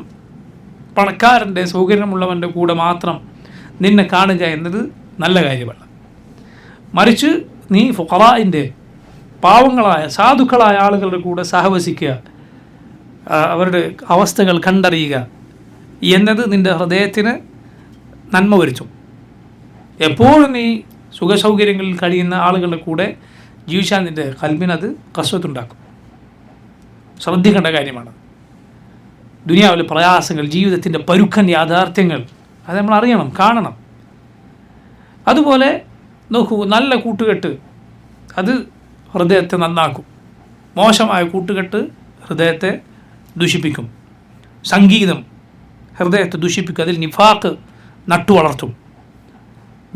പണക്കാരൻ്റെ സൗകര്യമുള്ളവൻ്റെ കൂടെ മാത്രം നിന്നെ കാണുക എന്നത് നല്ല കാര്യമല്ല. മറിച്ച് നീ ഫുഖറാഇൻ്റെ പാവങ്ങളായ സാധുക്കളായ ആളുകളുടെ കൂടെ സഹവസിക്കുക, അവരുടെ അവസ്ഥകൾ കണ്ടറിയുക എന്നത് നിൻ്റെ ഹൃദയത്തിന് നന്മ വരുത്തും. എപ്പോഴും നീ സുഖസൗകര്യങ്ങളിൽ കഴിയുന്ന ആളുകളുടെ കൂടെ ജീവിച്ചാൽ നിൻ്റെ ഖൽബിനത് കസ്വത്തുണ്ടാക്കും. ശ്രദ്ധിക്കേണ്ട കാര്യമാണ്. ദുനിയാവിലെ പ്രയാസങ്ങൾ, ജീവിതത്തിൻ്റെ പരുക്കൻ യാഥാർത്ഥ്യങ്ങൾ അത് നമ്മൾ അറിയണം, കാണണം. അതുപോലെ നോക്കൂ, നല്ല കൂട്ടുകെട്ട് അത് ഹൃദയത്തെ നന്നാക്കും, മോശമായ കൂട്ടുകെട്ട് ഹൃദയത്തെ ദുഷിപ്പിക്കും. സംഗീതം ഹൃദയത്തെ ദുഷിപ്പിക്കും, അതിൽ നിഫാഖ് നട്ടുവളർത്തും.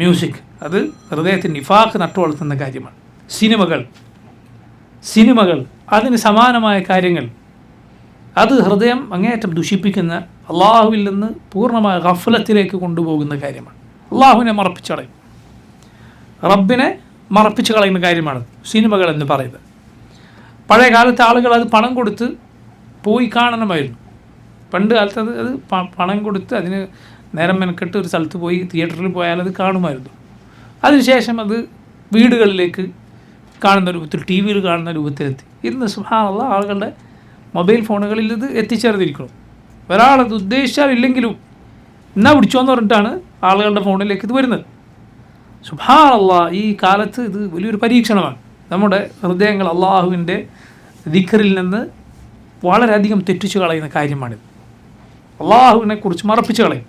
മ്യൂസിക് അത് ഹൃദയത്തിൽ നിഫാഖ് നട്ടുവളർത്തുന്ന കാര്യമാണ്. സിനിമകൾ അതിന് സമാനമായ കാര്യങ്ങൾ, അത് ഹൃദയം അങ്ങേയറ്റം ദുഷിപ്പിക്കുന്ന, അള്ളാഹുവിൽ നിന്ന് പൂർണ്ണമായ ഗഫ്ലത്തിലേക്ക് കൊണ്ടുപോകുന്ന കാര്യമാണ്. അള്ളാഹുവിനെ മറപ്പിച്ച് കളയും, റബ്ബിനെ മറപ്പിച്ച് കളയുന്ന കാര്യമാണ് സിനിമകൾ എന്ന് പറയുന്നത്. പഴയ കാലത്തെ ആളുകൾ അത് പണം കൊടുത്ത് പോയി കാണണമായിരുന്നു. പണ്ട് കാലത്ത് അത് പണം കൊടുത്ത് അതിന് നേരം മെനക്കെട്ട് ഒരു സ്ഥലത്ത് പോയി തിയേറ്ററിൽ പോയാൽ അത് കാണുമായിരുന്നു. അതിനുശേഷം അത് വീടുകളിലേക്ക് കാണുന്ന രൂപത്തിൽ, ടി വിയിൽ കാണുന്ന രൂപത്തിലെത്തി. ഇന്ന് സുബ്ഹാനല്ലാഹ് ആളുകളുടെ മൊബൈൽ ഫോണുകളിൽ ഇത് എത്തിച്ചേർന്നിരിക്കണം. ഒരാളത് ഉദ്ദേശിച്ചാൽ ഇല്ലെങ്കിലും എന്നാ പിടിച്ചോന്ന് പറഞ്ഞിട്ടാണ് ആളുകളുടെ ഫോണിലേക്ക് ഇത് വരുന്നത്. സുബ്ഹാനല്ലാഹ്, ഈ കാലത്ത് ഇത് വലിയൊരു പരീക്ഷണമാണ്. നമ്മുടെ ഹൃദയങ്ങൾ അള്ളാഹുവിൻ്റെ ദിക്റിൽ നിന്ന് വളരെയധികം തെറ്റിച്ചു കളയുന്ന കാര്യമാണിത്. അള്ളാഹുവിനെ കുറിച്ച് മറപ്പിച്ച് കളയും.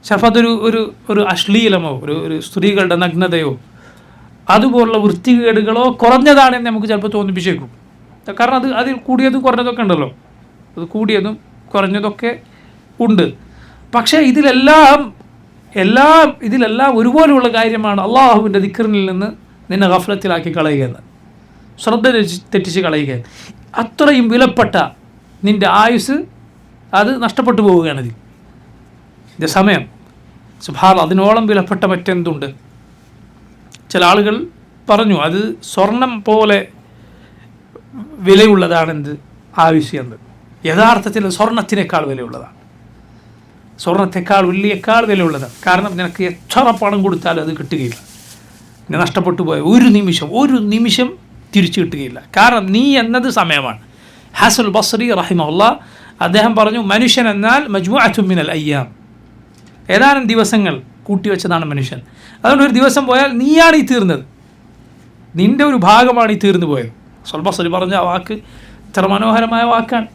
ചിലപ്പോൾ അതൊരു ഒരു ഒരു അശ്ലീലമോ ഒരു സ്ത്രീകളുടെ നഗ്നതയോ അതുപോലുള്ള വൃത്തികേടുകളോ കുറഞ്ഞതാണെന്ന് നമുക്ക് ചിലപ്പോൾ തോന്നിപ്പിച്ചേക്കും. കാരണം അതിൽ കൂടിയതും കുറഞ്ഞതൊക്കെ ഉണ്ടല്ലോ, അത് കൂടിയതും കുറഞ്ഞതൊക്കെ ഉണ്ട്. പക്ഷേ ഇതിലെല്ലാം ഒരുപോലെയുള്ള കാര്യമാണ് അള്ളാഹുവിൻ്റെ ദിക്റിൽ നിന്ന് നിന്നെ ഗഫ്ലത്തിലാക്കി കളയുകയെന്ന്, ശ്രദ്ധ തെറ്റിച്ച് കളയുക. അത്രയും വിലപ്പെട്ട നിൻ്റെ ആയുസ് അത് നഷ്ടപ്പെട്ടു പോവുകയാണ് ഇതിൻ്റെ സമയം. സുബ്ഹാനല്ലാഹ്, അതിനോളം വിലപ്പെട്ട മറ്റെന്തുണ്ട്? ചില ആളുകൾ പറഞ്ഞു അത് സ്വർണം പോലെ വിലയുള്ളതാണെന്ത് ആയുസ് എന്ന്. യഥാർത്ഥത്തിൽ സ്വർണത്തിനേക്കാൾ വിലയുള്ളതാണ്, സ്വർണത്തെക്കാൾ വെള്ളിയേക്കാൾ വിലയുള്ളതാണ്. കാരണം നിനക്ക് എത്ര പണം കൊടുത്താലും അത് കിട്ടുകയില്ല. നീ നഷ്ടപ്പെട്ടു പോയ ഒരു നിമിഷം തിരിച്ചു കിട്ടുകയില്ല. കാരണം നീ എന്നത് സമയമാണ്. ഹസനുൽ ബസ്രി റഹിമഹുല്ലാഹ് അദ്ദേഹം പറഞ്ഞു, മനുഷ്യൻ എന്നാൽ മജ്മുഅത്തുൻ മിനൽ അയ്യാം, ഏതാനും ദിവസങ്ങൾ കൂട്ടിവെച്ചതാണ് മനുഷ്യൻ. അതുകൊണ്ട് ഒരു ദിവസം പോയാൽ നീയാണ് ഈ തീർന്നത്, നിൻ്റെ ഒരു ഭാഗമാണ് ഈ തീർന്നു പോയത്. ഹസനുൽ ബസ്രി പറഞ്ഞ ആ വാക്ക് ഇത്ര മനോഹരമായ വാക്കാണ്.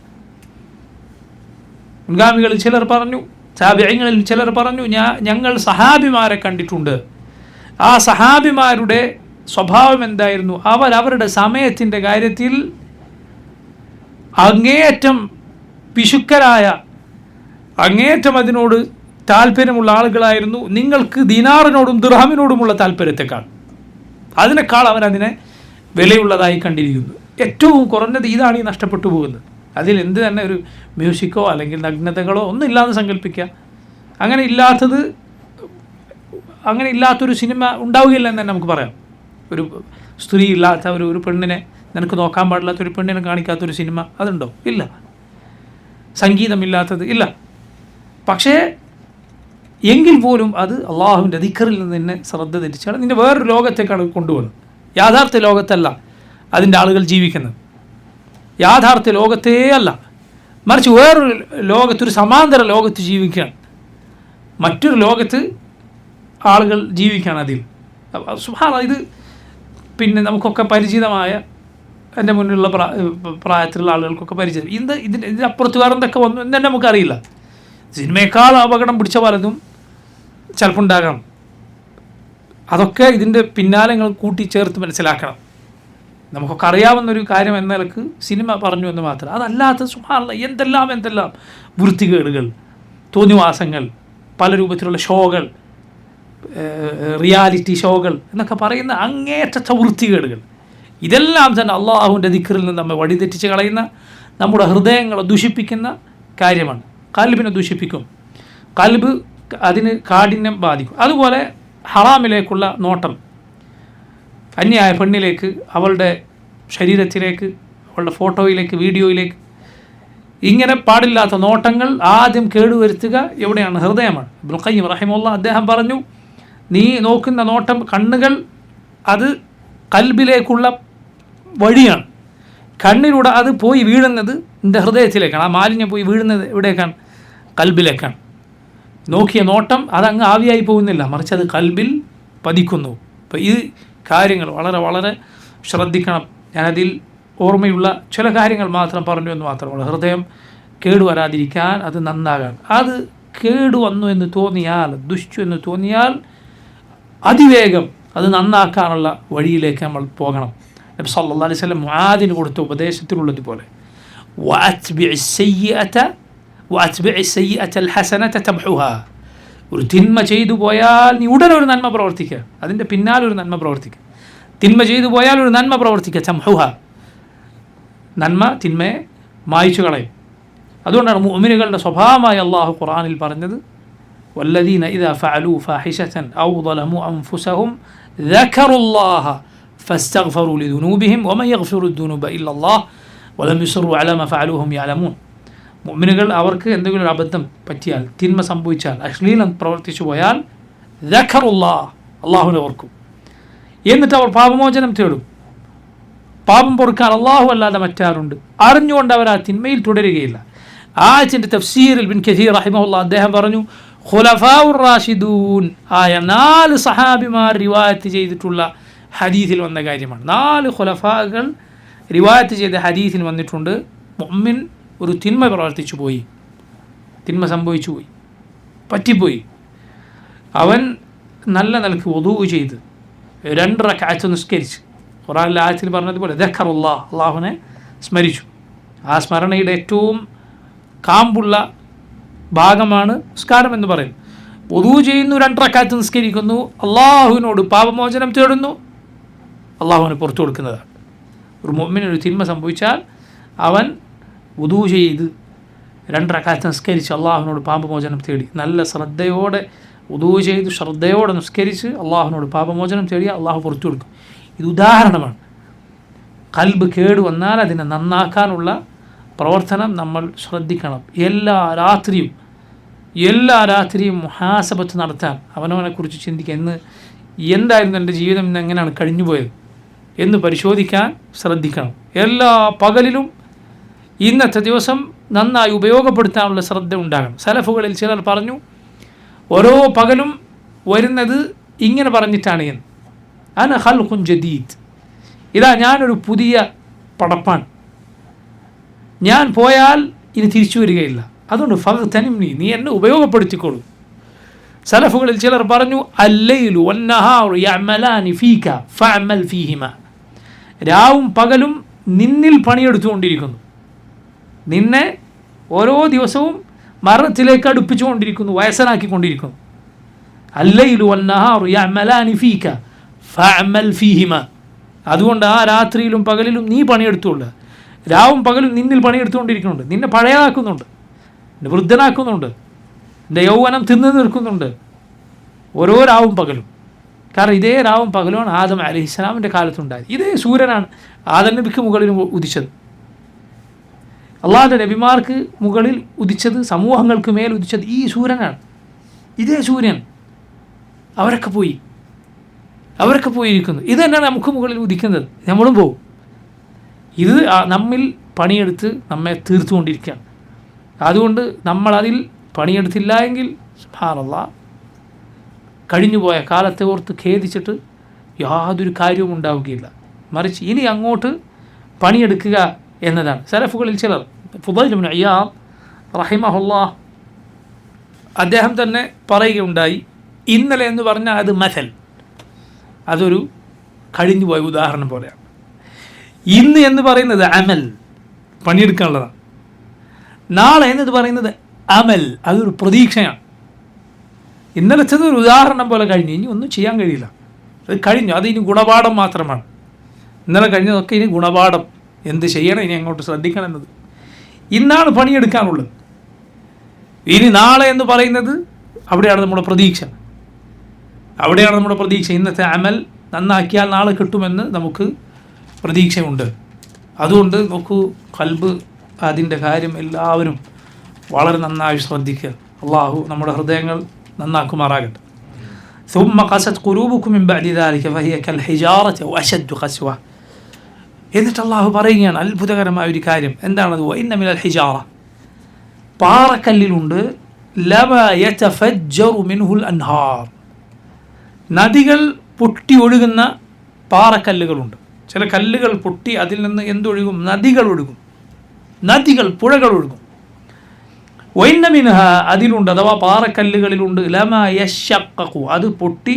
മുൻഗാമികളിൽ ചിലർ പറഞ്ഞു, താബിഈങ്ങളിൽ ചിലർ പറഞ്ഞു, ഞങ്ങൾ സഹാബിമാരെ കണ്ടിട്ടുണ്ട്. ആ സഹാബിമാരുടെ സ്വഭാവം എന്തായിരുന്നു? അവരുടെ സമയത്തിൻ്റെ കാര്യത്തിൽ അങ്ങേയറ്റം പിശുക്കരായ, അങ്ങേയറ്റം അതിനോട് താല്പര്യമുള്ള ആളുകളായിരുന്നു. നിങ്ങൾക്ക് ദിനാറിനോടും ദിർഹമിനോടുമുള്ള താല്പര്യത്തെക്കാൾ, അതിനേക്കാൾ അവരതിനെ വിലയുള്ളതായി കണ്ടിരിക്കുന്നു. ഏറ്റവും കുറഞ്ഞത് ഇതാണ് ഈ നഷ്ടപ്പെട്ടു പോകുന്നത്. അതിൽ എന്ത് തന്നെ ഒരു മ്യൂസിക്കോ അല്ലെങ്കിൽ നഗ്നതകളോ ഒന്നും ഇല്ലാന്ന് സങ്കല്പിക്കുക. അങ്ങനെ ഇല്ലാത്തൊരു സിനിമ ഉണ്ടാവുകയില്ല എന്ന് തന്നെ നമുക്ക് പറയാം. ഒരു സ്ത്രീ ഇല്ലാത്ത ഒരു പെണ്ണിനെ, നിനക്ക് നോക്കാൻ പാടില്ലാത്തൊരു പെണ്ണിനെ കാണിക്കാത്തൊരു സിനിമ അതുണ്ടോ? ഇല്ല. സംഗീതമില്ലാത്തത് ഇല്ല. പക്ഷേ എങ്കിൽ പോലും അത് അള്ളാഹുവിൻ്റെ ദിക്റിൽ നിന്ന് തന്നെ ശ്രദ്ധ തിരിച്ചാണ് നിൻ്റെ വേറൊരു ലോകത്തേക്കാണ് കൊണ്ടുപോകുന്നത്. യാഥാർത്ഥ്യ ലോകത്തല്ല അതിൻ്റെ ആളുകൾ ജീവിക്കുന്നത്. യാഥാർത്ഥ്യ ലോകത്തേ അല്ല, മറിച്ച് വേറൊരു ലോകത്തൊരു സമാന്തര ലോകത്ത് ജീവിക്കുകയാണ്. മറ്റൊരു ലോകത്ത് ആളുകൾ ജീവിക്കുകയാണ്. അതിൽ സുബ്ഹാനല്ലാഹ്, ഇത് പിന്നെ നമുക്കൊക്കെ പരിചിതമായ, എൻ്റെ മുന്നിലുള്ള പ്രായത്തിലുള്ള ആളുകൾക്കൊക്കെ പരിചയം. ഇതിനപ്പുറത്ത് വേറെ എന്തൊക്കെ വന്നു എന്ന് തന്നെ നമുക്കറിയില്ല. സിനിമയേക്കാൾ അപകടം പിടിച്ച പലതും ചിലപ്പോൾ ഉണ്ടാകണം. അതൊക്കെ ഇതിൻ്റെ പിന്നാലെ നിങ്ങൾ കൂട്ടിച്ചേർത്ത് മനസ്സിലാക്കണം. നമുക്കൊക്കെ അറിയാവുന്നൊരു കാര്യം എന്ന നിലക്ക് സിനിമ പറഞ്ഞു എന്ന് മാത്രം. അതല്ലാത്ത സുബ്ഹാനല്ലാഹ് എന്തെല്ലാം വൃത്തികേടുകൾ, തോന്നിവാസങ്ങൾ, പല രൂപത്തിലുള്ള ഷോകൾ, റിയാലിറ്റി ഷോകൾ എന്നൊക്കെ പറയുന്ന അങ്ങേയറ്റത്തെ വൃത്തികേടുകൾ, ഇതെല്ലാം തന്നെ അള്ളാഹുവിൻ്റെ ദിക്റിൽ നിന്ന് നമ്മെ വഴിതെറ്റിച്ച് കളയുന്ന, നമ്മുടെ ഹൃദയങ്ങളെ ദുഷിപ്പിക്കുന്ന കാര്യമാണ്. കൽബിനെ ദുഷിപ്പിക്കും, കൽബ് അതിന് കാഠിന്യം ബാധിക്കും. അതുപോലെ ഹറാമിലേക്കുള്ള നോട്ടം, അന്യായ പെണ്ണിലേക്ക്, അവളുടെ ശരീരത്തിലേക്ക്, അവളുടെ ഫോട്ടോയിലേക്ക്, വീഡിയോയിലേക്ക്, ഇങ്ങനെ പാടില്ലാത്ത നോട്ടങ്ങൾ ആദ്യം കേടുവരുത്തുക എവിടെയാണ്? ഹൃദയമാണ്. ഇബ്നുൽ ഖയ്യിം റഹിമഹുല്ലാഹ് അദ്ദേഹം പറഞ്ഞു, നീ നോക്കുന്ന നോട്ടം, കണ്ണുകൾ, അത് കൽബിലേക്കുള്ള വഴിയാണ്. കണ്ണിലൂടെ അത് പോയി വീഴുന്നത് നിൻ്റെ ഹൃദയത്തിലേക്കാണ്. ആ മാലിന്യം പോയി വീഴുന്നത് എവിടേക്കാണ്? കൽബിലേക്കാണ്. നോക്കിയ നോട്ടം അതങ്ങ് ആവിയായി പോകുന്നില്ല, മറിച്ച് അത് കൽബിൽ പതിക്കുന്നു. അപ്പോൾ ഈ കാര്യങ്ങൾ വളരെ വളരെ ശ്രദ്ധിക്കണം. ഞാനതിൽ ഓർമ്മയുള്ള ചില കാര്യങ്ങൾ മാത്രം പറഞ്ഞു എന്ന് മാത്രമല്ല. ഹൃദയം കേടുവരാതിരിക്കാൻ, അത് നന്നാകാൻ, അത് കേടുവന്നു എന്ന് തോന്നിയാൽ, ദുഷിച്ചു എന്ന് തോന്നിയാൽ അതിവേഗം അത് നന്നാക്കാനുള്ള വഴിയിലേക്ക് നമ്മൾ പോകണം. നബി സല്ലല്ലാഹു അലൈഹി വസല്ലം മുആദിന് കൊടുത്ത ഉപദേശത്തിലുള്ളതുപോലെ ഒരു തിന്മ ചെയ്തു പോയാൽ നീ ഉടനെ ഒരു നന്മ പ്രവർത്തിക്കുക, അതിൻ്റെ പിന്നാലെ ഒരു നന്മ പ്രവർത്തിക്കുക. തിന്മ ചെയ്തു പോയാൽ ഒരു നന്മ പ്രവർത്തിക്കുക. തംഹുഹ, നന്മ തിന്മയെ മായ്ച്ചു കളയും. അതുകൊണ്ടാണ് മുഅ്മിനുകളുടെ സ്വഭാവമായി അള്ളാഹു ഖുർആനിൽ പറഞ്ഞത്, വല്ലദീന ഇദാ ഫഅലൂ ഫാഹിശതൻ ഔ ളലമു അൻഫുസഹും ദക്കറുല്ലാഹ ഫസ്തഗ്ഫറൂ ലിദുനൂബിഹിം വമൻ യഗ്ഫിറു ദുനൂബ ഇല്ലല്ലാഹ് വലം യുസിറൂ അലാ മാ ഫഅലൂ വഹും യഅലമൂൻ. മുഅ്മിനുകൾ അവർക്ക് എന്തെങ്കിലും ഒരു അബദ്ധം പറ്റിയാൽ, തിന്മ സംഭവിച്ചാൽ, അശ്ലീലം പ്രവർത്തിച്ചു പോയാൽ ദക്കറുല്ലാഹ്, അള്ളാഹുവിനെ ഓർക്കും. എന്നിട്ട് അവർ പാപമോചനം തേടും. പാപം പൊറുക്കാൻ അള്ളാഹു അല്ലാതെ മറ്റാരുണ്ട്? അറിഞ്ഞുകൊണ്ട് അവർ ആ തിന്മയിൽ തുടരുകയില്ല. ആയത്തിൻ്റെ തഫ്സീറിൽ ഇബ്നു കസീർ റഹിമഹുല്ലാഹ് അദ്ദേഹം പറഞ്ഞു, ഖുലഫാഉർ റാഷിദൂൻ ആയ 4 സഹാബിമാർ റിവായത്ത് ചെയ്തിട്ടുള്ള ഹദീസിൽ വന്ന കാര്യമാണ്. 4 ഖുലഫാകൾ റിവായത്ത് ചെയ്ത ഹദീസിൽ വന്നിട്ടുണ്ട്, മുഅ്മിൻ ഒരു തിന്മ പ്രവർത്തിച്ചു പോയി, തിന്മ സംഭവിച്ചു പോയി, പറ്റിപ്പോയി. അവൻ നല്ല നിലക്ക് വുദൂ ചെയ്ത് 2 റക്അത്ത് നിസ്കരിച്ച്, ഖുർആനിലെ ആയത്തിൽ പറഞ്ഞതുപോലെ ദക്കറുല്ലാഹ്, അള്ളാഹുവിനെ സ്മരിച്ചു. ആ സ്മരണയുടെ ഏറ്റവും കാമ്പുള്ള ഭാഗമാണ് നിസ്കാരം എന്ന് പറയുന്നത്. വുദൂ ചെയ്യുന്നു, 2 റക്അത്ത് നിസ്കരിക്കുന്നു, അള്ളാഹുവിനോട് പാപമോചനം തേടുന്നു, അള്ളാഹുവിന് പുറത്തു കൊടുക്കുന്നതാണ്. ഒരു മുഅ്മിനൊരു തിന്മ സംഭവിച്ചാൽ അവൻ വുദൂ ചെയ്ത് 2 റക്അത്ത് നിസ്കരിച്ച് അള്ളാഹുവിനോട് പാപമോചനം തേടി, നല്ല ശ്രദ്ധയോടെ വുദൂ ചെയ്ത് ശ്രദ്ധയോടെ നിസ്കരിച്ച് അള്ളാഹുവിനോട് പാപമോചനം തേടിയ അള്ളാഹു പുറത്തു കൊടുക്കും. ഇത് ഉദാഹരണമാണ്. കൽബ് കേട് വന്നാൽ അതിനെ നന്നാക്കാനുള്ള പ്രവർത്തനം നമ്മൾ ശ്രദ്ധിക്കണം. എല്ലാ രാത്രിയും മുഹാസബത്ത് നടത്താൻ, അവനവനെക്കുറിച്ച് ചിന്തിക്കാൻ, എന്തായിരുന്നു എൻ്റെ ജീവിതം, ഇന്ന് എങ്ങനെയാണ് കഴിഞ്ഞുപോയത് എന്ന് പരിശോധിക്കാൻ ശ്രദ്ധിക്കണം. എല്ലാ പകലിലും ഇന്നത്തെ ദിവസം നന്നായി ഉപയോഗപ്പെടുത്താനുള്ള ശ്രദ്ധ ഉണ്ടാകണം. സലഫുകളിൽ ചിലർ പറഞ്ഞു, ഓരോ പകലും വരുന്നത് ഇങ്ങനെ പറഞ്ഞിട്ടാണ് എന്ന്, അന ഖൽഖുൻ ജദീദ്, ഇതാ ഞാനൊരു പുതിയ പടപ്പാണ്, ഞാൻ പോയാൽ ഇനി തിരിച്ചു വരികയില്ല. അതുകൊണ്ട് ഫഗ്തനിംനി, നീ എന്നെ ഉപയോഗപ്പെടുത്തിക്കോളൂ. സലഫുകളിൽ ചിലർ പറഞ്ഞു അല്ലൈലു വന്നഹാറു യഅമലാനി ഫീക ഫഅമൽ ഫീഹിമ, രാവും പകലും നിന്നിൽ പണിയെടുത്തുകൊണ്ടിരിക്കുന്നു, നിന്നെ ഓരോ ദിവസവും മരണത്തിലേക്ക് അടുപ്പിച്ചുകൊണ്ടിരിക്കുന്നു, വയസ്സനാക്കിക്കൊണ്ടിരിക്കുന്നു. അല്ലൈലു വന്നഹാറു യഅമലാനി ഫീക ഫഅമൽ ഫീഹിമ, അതുകൊണ്ട് ആ രാത്രിയിലും പകലിലും നീ പണിയെടുത്തുകൊള്ളുക. രാവും പകലും നിന്നിൽ പണിയെടുത്തുകൊണ്ടിരിക്കുന്നുണ്ട്, നിന്നെ പഴയതാക്കുന്നുണ്ട്, നിന്നെ വൃദ്ധനാക്കുന്നുണ്ട്, നിന്റെ യൗവനം തിന്നു നിൽക്കുന്നുണ്ട് ഓരോ രാവും പകലും. കാരണം ഇതേ രാവും പകലുമാണ് ആദം അലൈഹിസ്സലാമിൻ്റെ കാലത്തുണ്ടായത്. ഇതേ സൂര്യനാണ് ആദം നബിക്ക് മുകളിൽ ഉദിച്ചത്, അള്ളാഹുവിൻ്റെ നബിമാർക്ക് മുകളിൽ ഉദിച്ചത്, സമൂഹങ്ങൾക്ക് മേൽ ഉദിച്ചത് ഈ സൂര്യനാണ്. ഇതേ സൂര്യൻ അവരൊക്കെ പോയിരിക്കുന്നു. ഇത് തന്നെയാണ് നമുക്ക് മുകളിൽ ഉദിക്കുന്നത്, നമ്മളും പോകും. ഇത് നമ്മിൽ പണിയെടുത്ത് നമ്മെ തീർത്തുകൊണ്ടിരിക്കുകയാണ്. അതുകൊണ്ട് നമ്മളതിൽ പണിയെടുത്തില്ല എങ്കിൽ സുബ്ഹാനല്ലാഹ് കഴിഞ്ഞുപോയ കാലത്തെ ഓർത്ത് ഖേദിച്ചിട്ട് യാതൊരു കാര്യവും ഉണ്ടാവുകയില്ല. മറിച്ച് ഇനി അങ്ങോട്ട് പണിയെടുക്കുക എന്നതാണ്. സലഫുകളിൽ ചിലർ, ഫുദൈൽ ഇബ്നു ഇയാദ് റഹിമഹുല്ലാഹ് അദ്ദേഹം തന്നെ പറയുകയുണ്ടായി, ഇന്നലെ എന്ന് പറഞ്ഞാൽ അത് മഥൽ, അതൊരു കഴിഞ്ഞുപോയ ഉദാഹരണം പോലെയാണ്. ഇന്ന് എന്ന് പറയുന്നത് അമൽ, പണിയെടുക്കാനുള്ളതാണ്. നാളെ എന്നത് പറയുന്നത് അമൽ, അതൊരു പ്രതീക്ഷയാണ്. ഇന്നലത്തത് ഒരു ഉദാഹരണം പോലെ കഴിഞ്ഞു, ഇനി ഒന്നും ചെയ്യാൻ കഴിയില്ല, അത് കഴിഞ്ഞു, അത് ഇനി ഗുണപാഠം മാത്രമാണ്. ഇന്നലെ കഴിഞ്ഞതൊക്കെ ഇനി ഗുണപാഠം, എന്ത് ചെയ്യണം, ഇനി അങ്ങോട്ട് ശ്രദ്ധിക്കണം എന്നത്. ഇന്നാണ് പണിയെടുക്കാനുള്ളത്. ഇനി നാളെ എന്ന് പറയുന്നത് അവിടെയാണ് നമ്മുടെ പ്രതീക്ഷ, അവിടെയാണ് നമ്മുടെ പ്രതീക്ഷ. ഇന്നത്തെ അമൽ നന്നാക്കിയാൽ നാളെ കിട്ടുമെന്ന് നമുക്ക് പ്രതീക്ഷയുണ്ട്. അതുകൊണ്ട് നോക്കൂ, ഖൽബ്, അതിൻ്റെ കാര്യം എല്ലാവരും വളരെ നന്നായി ശ്രദ്ധിക്കുക. അള്ളാഹു നമ്മുടെ ഹൃദയങ്ങൾ നന്നാക്കുമാറാകട്ടെ. ثم قست قلوبكم من بعد ذلك فهي كالحجارة وأشد قسوة. എന്നിട്ട് അള്ളാഹു പറയുകയാണ് അത്ഭുതകരമായ ഒരു കാര്യം. എന്താണത്? وإن من الحجارة, പാറക്കല്ലിലുണ്ട്, لما يتفجر منه الأنهار, നദികൾ പൊട്ടി ഒഴുകുന്ന പാറക്കല്ലുകളുണ്ട്. ചില കല്ലുകൾ പൊട്ടി അതിൽ നിന്ന് എന്തൊഴുകും? നദികൾ ഒഴുകും, നദികൾ, പുഴകൾ ഒഴുകും. വൈന്ന മിൻഹ, അതിലുണ്ട്, അഥവാ പാറക്കല്ലുകളിലുണ്ട്, ലമാ യശഖഖു, അത് പൊട്ടി,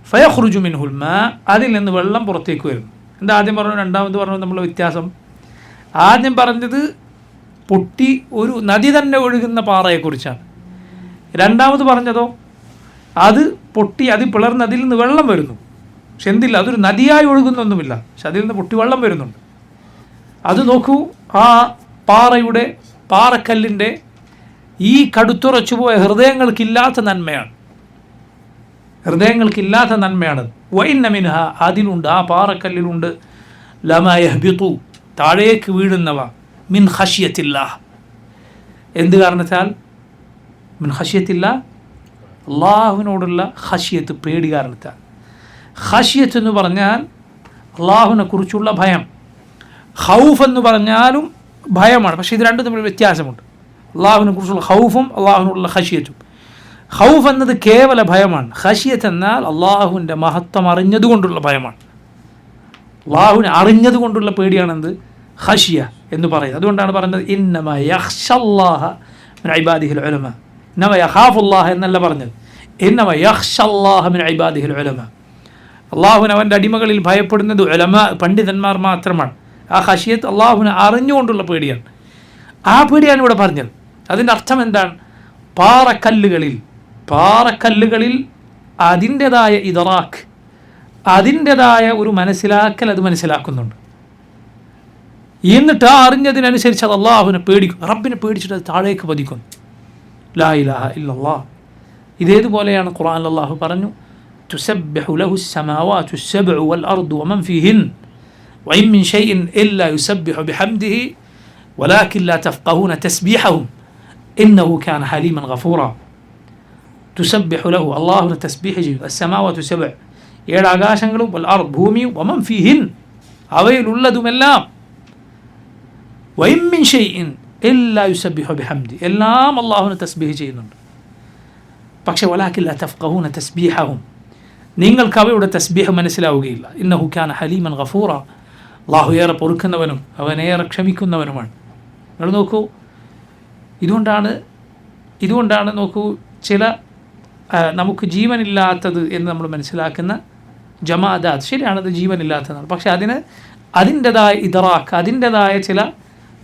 ഫയഖ്റുജു മിൻഹുൽ മാ, അതിൽ നിന്ന് വെള്ളം പുറത്തേക്ക് വരും. എന്താ ആദ്യം പറഞ്ഞു രണ്ടാമത് പറഞ്ഞു തമ്മിലുള്ള വ്യത്യാസം? ആദ്യം പറഞ്ഞത് പൊട്ടി ഒരു നദി തന്നെ ഒഴുകുന്ന പാറയെക്കുറിച്ചാണ്. രണ്ടാമത് പറഞ്ഞതോ അത് പൊട്ടി, അത് പിളർന്ന് അതിൽ നിന്ന് വെള്ളം വരുന്നു. പക്ഷെ എന്തില്ല, അതൊരു നദിയായി ഒഴുകുന്നൊന്നുമില്ല, പക്ഷെ അതിൽ നിന്ന് പൊട്ടി വെള്ളം വരുന്നുണ്ട്. അത് നോക്കൂ, ആ പാറക്കല്ലിൻ്റെ ഈ കടുത്തുറച്ചു പോയ ഹൃദയങ്ങൾക്കില്ലാത്ത നന്മയാണ്. വഇന്ന മിൻഹ, അതിലുണ്ട്, ആ പാറക്കല്ലിലുണ്ട്, ലമാ യഹ്ബിതു, താഴേക്ക് വീഴുന്നവ, മിൻ ഖശ്യത്തില്ലാഹ്, എന്ത് കാരണത്താൽ? മിൻ ഖശ്യത്തില്ലാഹ്, അള്ളാഹുവിനോടുള്ള ഖശ്യത്ത്, പേടി കാരണത്താൽ. ഖശ്യത്ത് എന്ന് പറഞ്ഞാൽ അള്ളാഹുവിനെ കുറിച്ചുള്ള ഭയം, ഖൗഫ് എന്ന് പറഞ്ഞാലും ഭയമാണ്. പക്ഷേ ഇത് രണ്ടും തമ്മിൽ വ്യത്യാസമുണ്ട്. അള്ളാഹുവിനെ കുറിച്ചുള്ള ഖൗഫും അള്ളാഹുവിനുള്ള ഖശ്യത്തും. ഖൗഫ് എന്നത് കേവല ഭയമാണ്. ഖശ്യത്ത് എന്നാൽ അള്ളാഹുവിൻ്റെ മഹത്വം അറിഞ്ഞതുകൊണ്ടുള്ള ഭയമാണ്. അള്ളാഹുവിനെ അറിഞ്ഞതുകൊണ്ടുള്ള പേടിയാണെന്ത്? ഖശ്യ എന്ന് പറയുന്നത്. അതുകൊണ്ടാണ് പറയുന്നത് ഇന്നമാ യഖ്ശല്ലാഹ മിൻ ഇബാദിഹിൽ ഉലമ. ഇന്നമാ യഖാഫുല്ലാഹ എന്നല്ല പറഞ്ഞത്, ഇന്നമാ യഖ്ശല്ലാഹ മിൻ ഇബാദിഹിൽ ഉലമ. അള്ളാഹുവിനെ അവൻ്റെ അടിമകളിൽ ഭയപ്പെടുന്നത് ഉലമ, പണ്ഡിതന്മാർ മാത്രമാണ്. ആ ഖശ്യത്ത് അള്ളാഹുവിനെ അറിഞ്ഞുകൊണ്ടുള്ള പേടിയാണ്. ആ പേടിയാണ് ഇവിടെ പറഞ്ഞത്. അതിൻ്റെ അർത്ഥം എന്താണ്? പാറക്കല്ലുകളിൽ അതിൻ്റെതായ ഇദറാഖ്, അതിൻ്റെതായ ഒരു മനസ്സിലാക്കൽ അത് മനസ്സിലാക്കുന്നുണ്ട്. എന്നിട്ട് ആ അറിഞ്ഞതിനനുസരിച്ച് അത് അള്ളാഹുവിനെ പേടിക്കും, റബ്ബിനെ പേടിച്ചിട്ട് അത് താഴേക്ക് പതിക്കുന്നു. ലാ ഇലാഹ ഇല്ലല്ലാഹ്. ഇതേതുപോലെയാണ് ഖുർആനിൽ അള്ളാഹു പറഞ്ഞു, തുസബ്ബിഹു ലഹു സ്സമാവാതു സ്സബ്ഉ വൽ അർദു വമൻ ഫീഹിൻ വഇൻ മിൻ ഷൈഇൻ ഇല്ലാ യുസബ്ബിഹു ബിഹംദിഹി വലാകിൻ ലാ തഫ്ഖഹൂന തസ്ബീഹഹും ഇന്നഹു കാന ഹലീമൻ ഗഫൂറ. തുസബ്ബിഹു ലഹു, അള്ളാഹുവിനെ തസ്ബീഹ് ചെയ്യും, അസ്സമാവാതു സബ്ഉ, 7 ആകാശങ്ങളും, വൽ അർദ്, ഭൂമിയും, വമൻ ഫീഹിൻ, അവയിലുള്ളതുമെല്ലാം, വഇൻ മിൻ ഷൈഇൻ ഇല്ലാ യുസബ്ബിഹു ബിഹംദി, എല്ലാം അള്ളാഹുവിനെ തസ്ബീഹ് ചെയ്യുന്നുണ്ട്. പക്ഷേ വലാകിൻ ലാ തഫ്ഖഹൂന തസ്ബീഹഹും, നിങ്ങൾക്ക് അവയുടെ തസ്ബീഹ് മനസ്സിലാവുകയില്ല. ഇന്നഹു കാന ഹലീമൻ ഗഫൂറ, അള്ളാഹു ഏറെ പൊറുക്കുന്നവനും അവനേറെ ക്ഷമിക്കുന്നവനുമാണ്. നിങ്ങൾ നോക്കൂ, ഇതുകൊണ്ടാണ് ഇതുകൊണ്ടാണ് നോക്കൂ ചില നമുക്ക് ജീവനില്ലാത്തത് എന്ന് നമ്മൾ മനസ്സിലാക്കുന്ന ജമാഅത്ത് ശരിയാണത് ജീവനില്ലാത്തതാണ്, പക്ഷെ അതിൻ്റെതായ ഇദറാക്ക്, അതിൻ്റെതായ ചില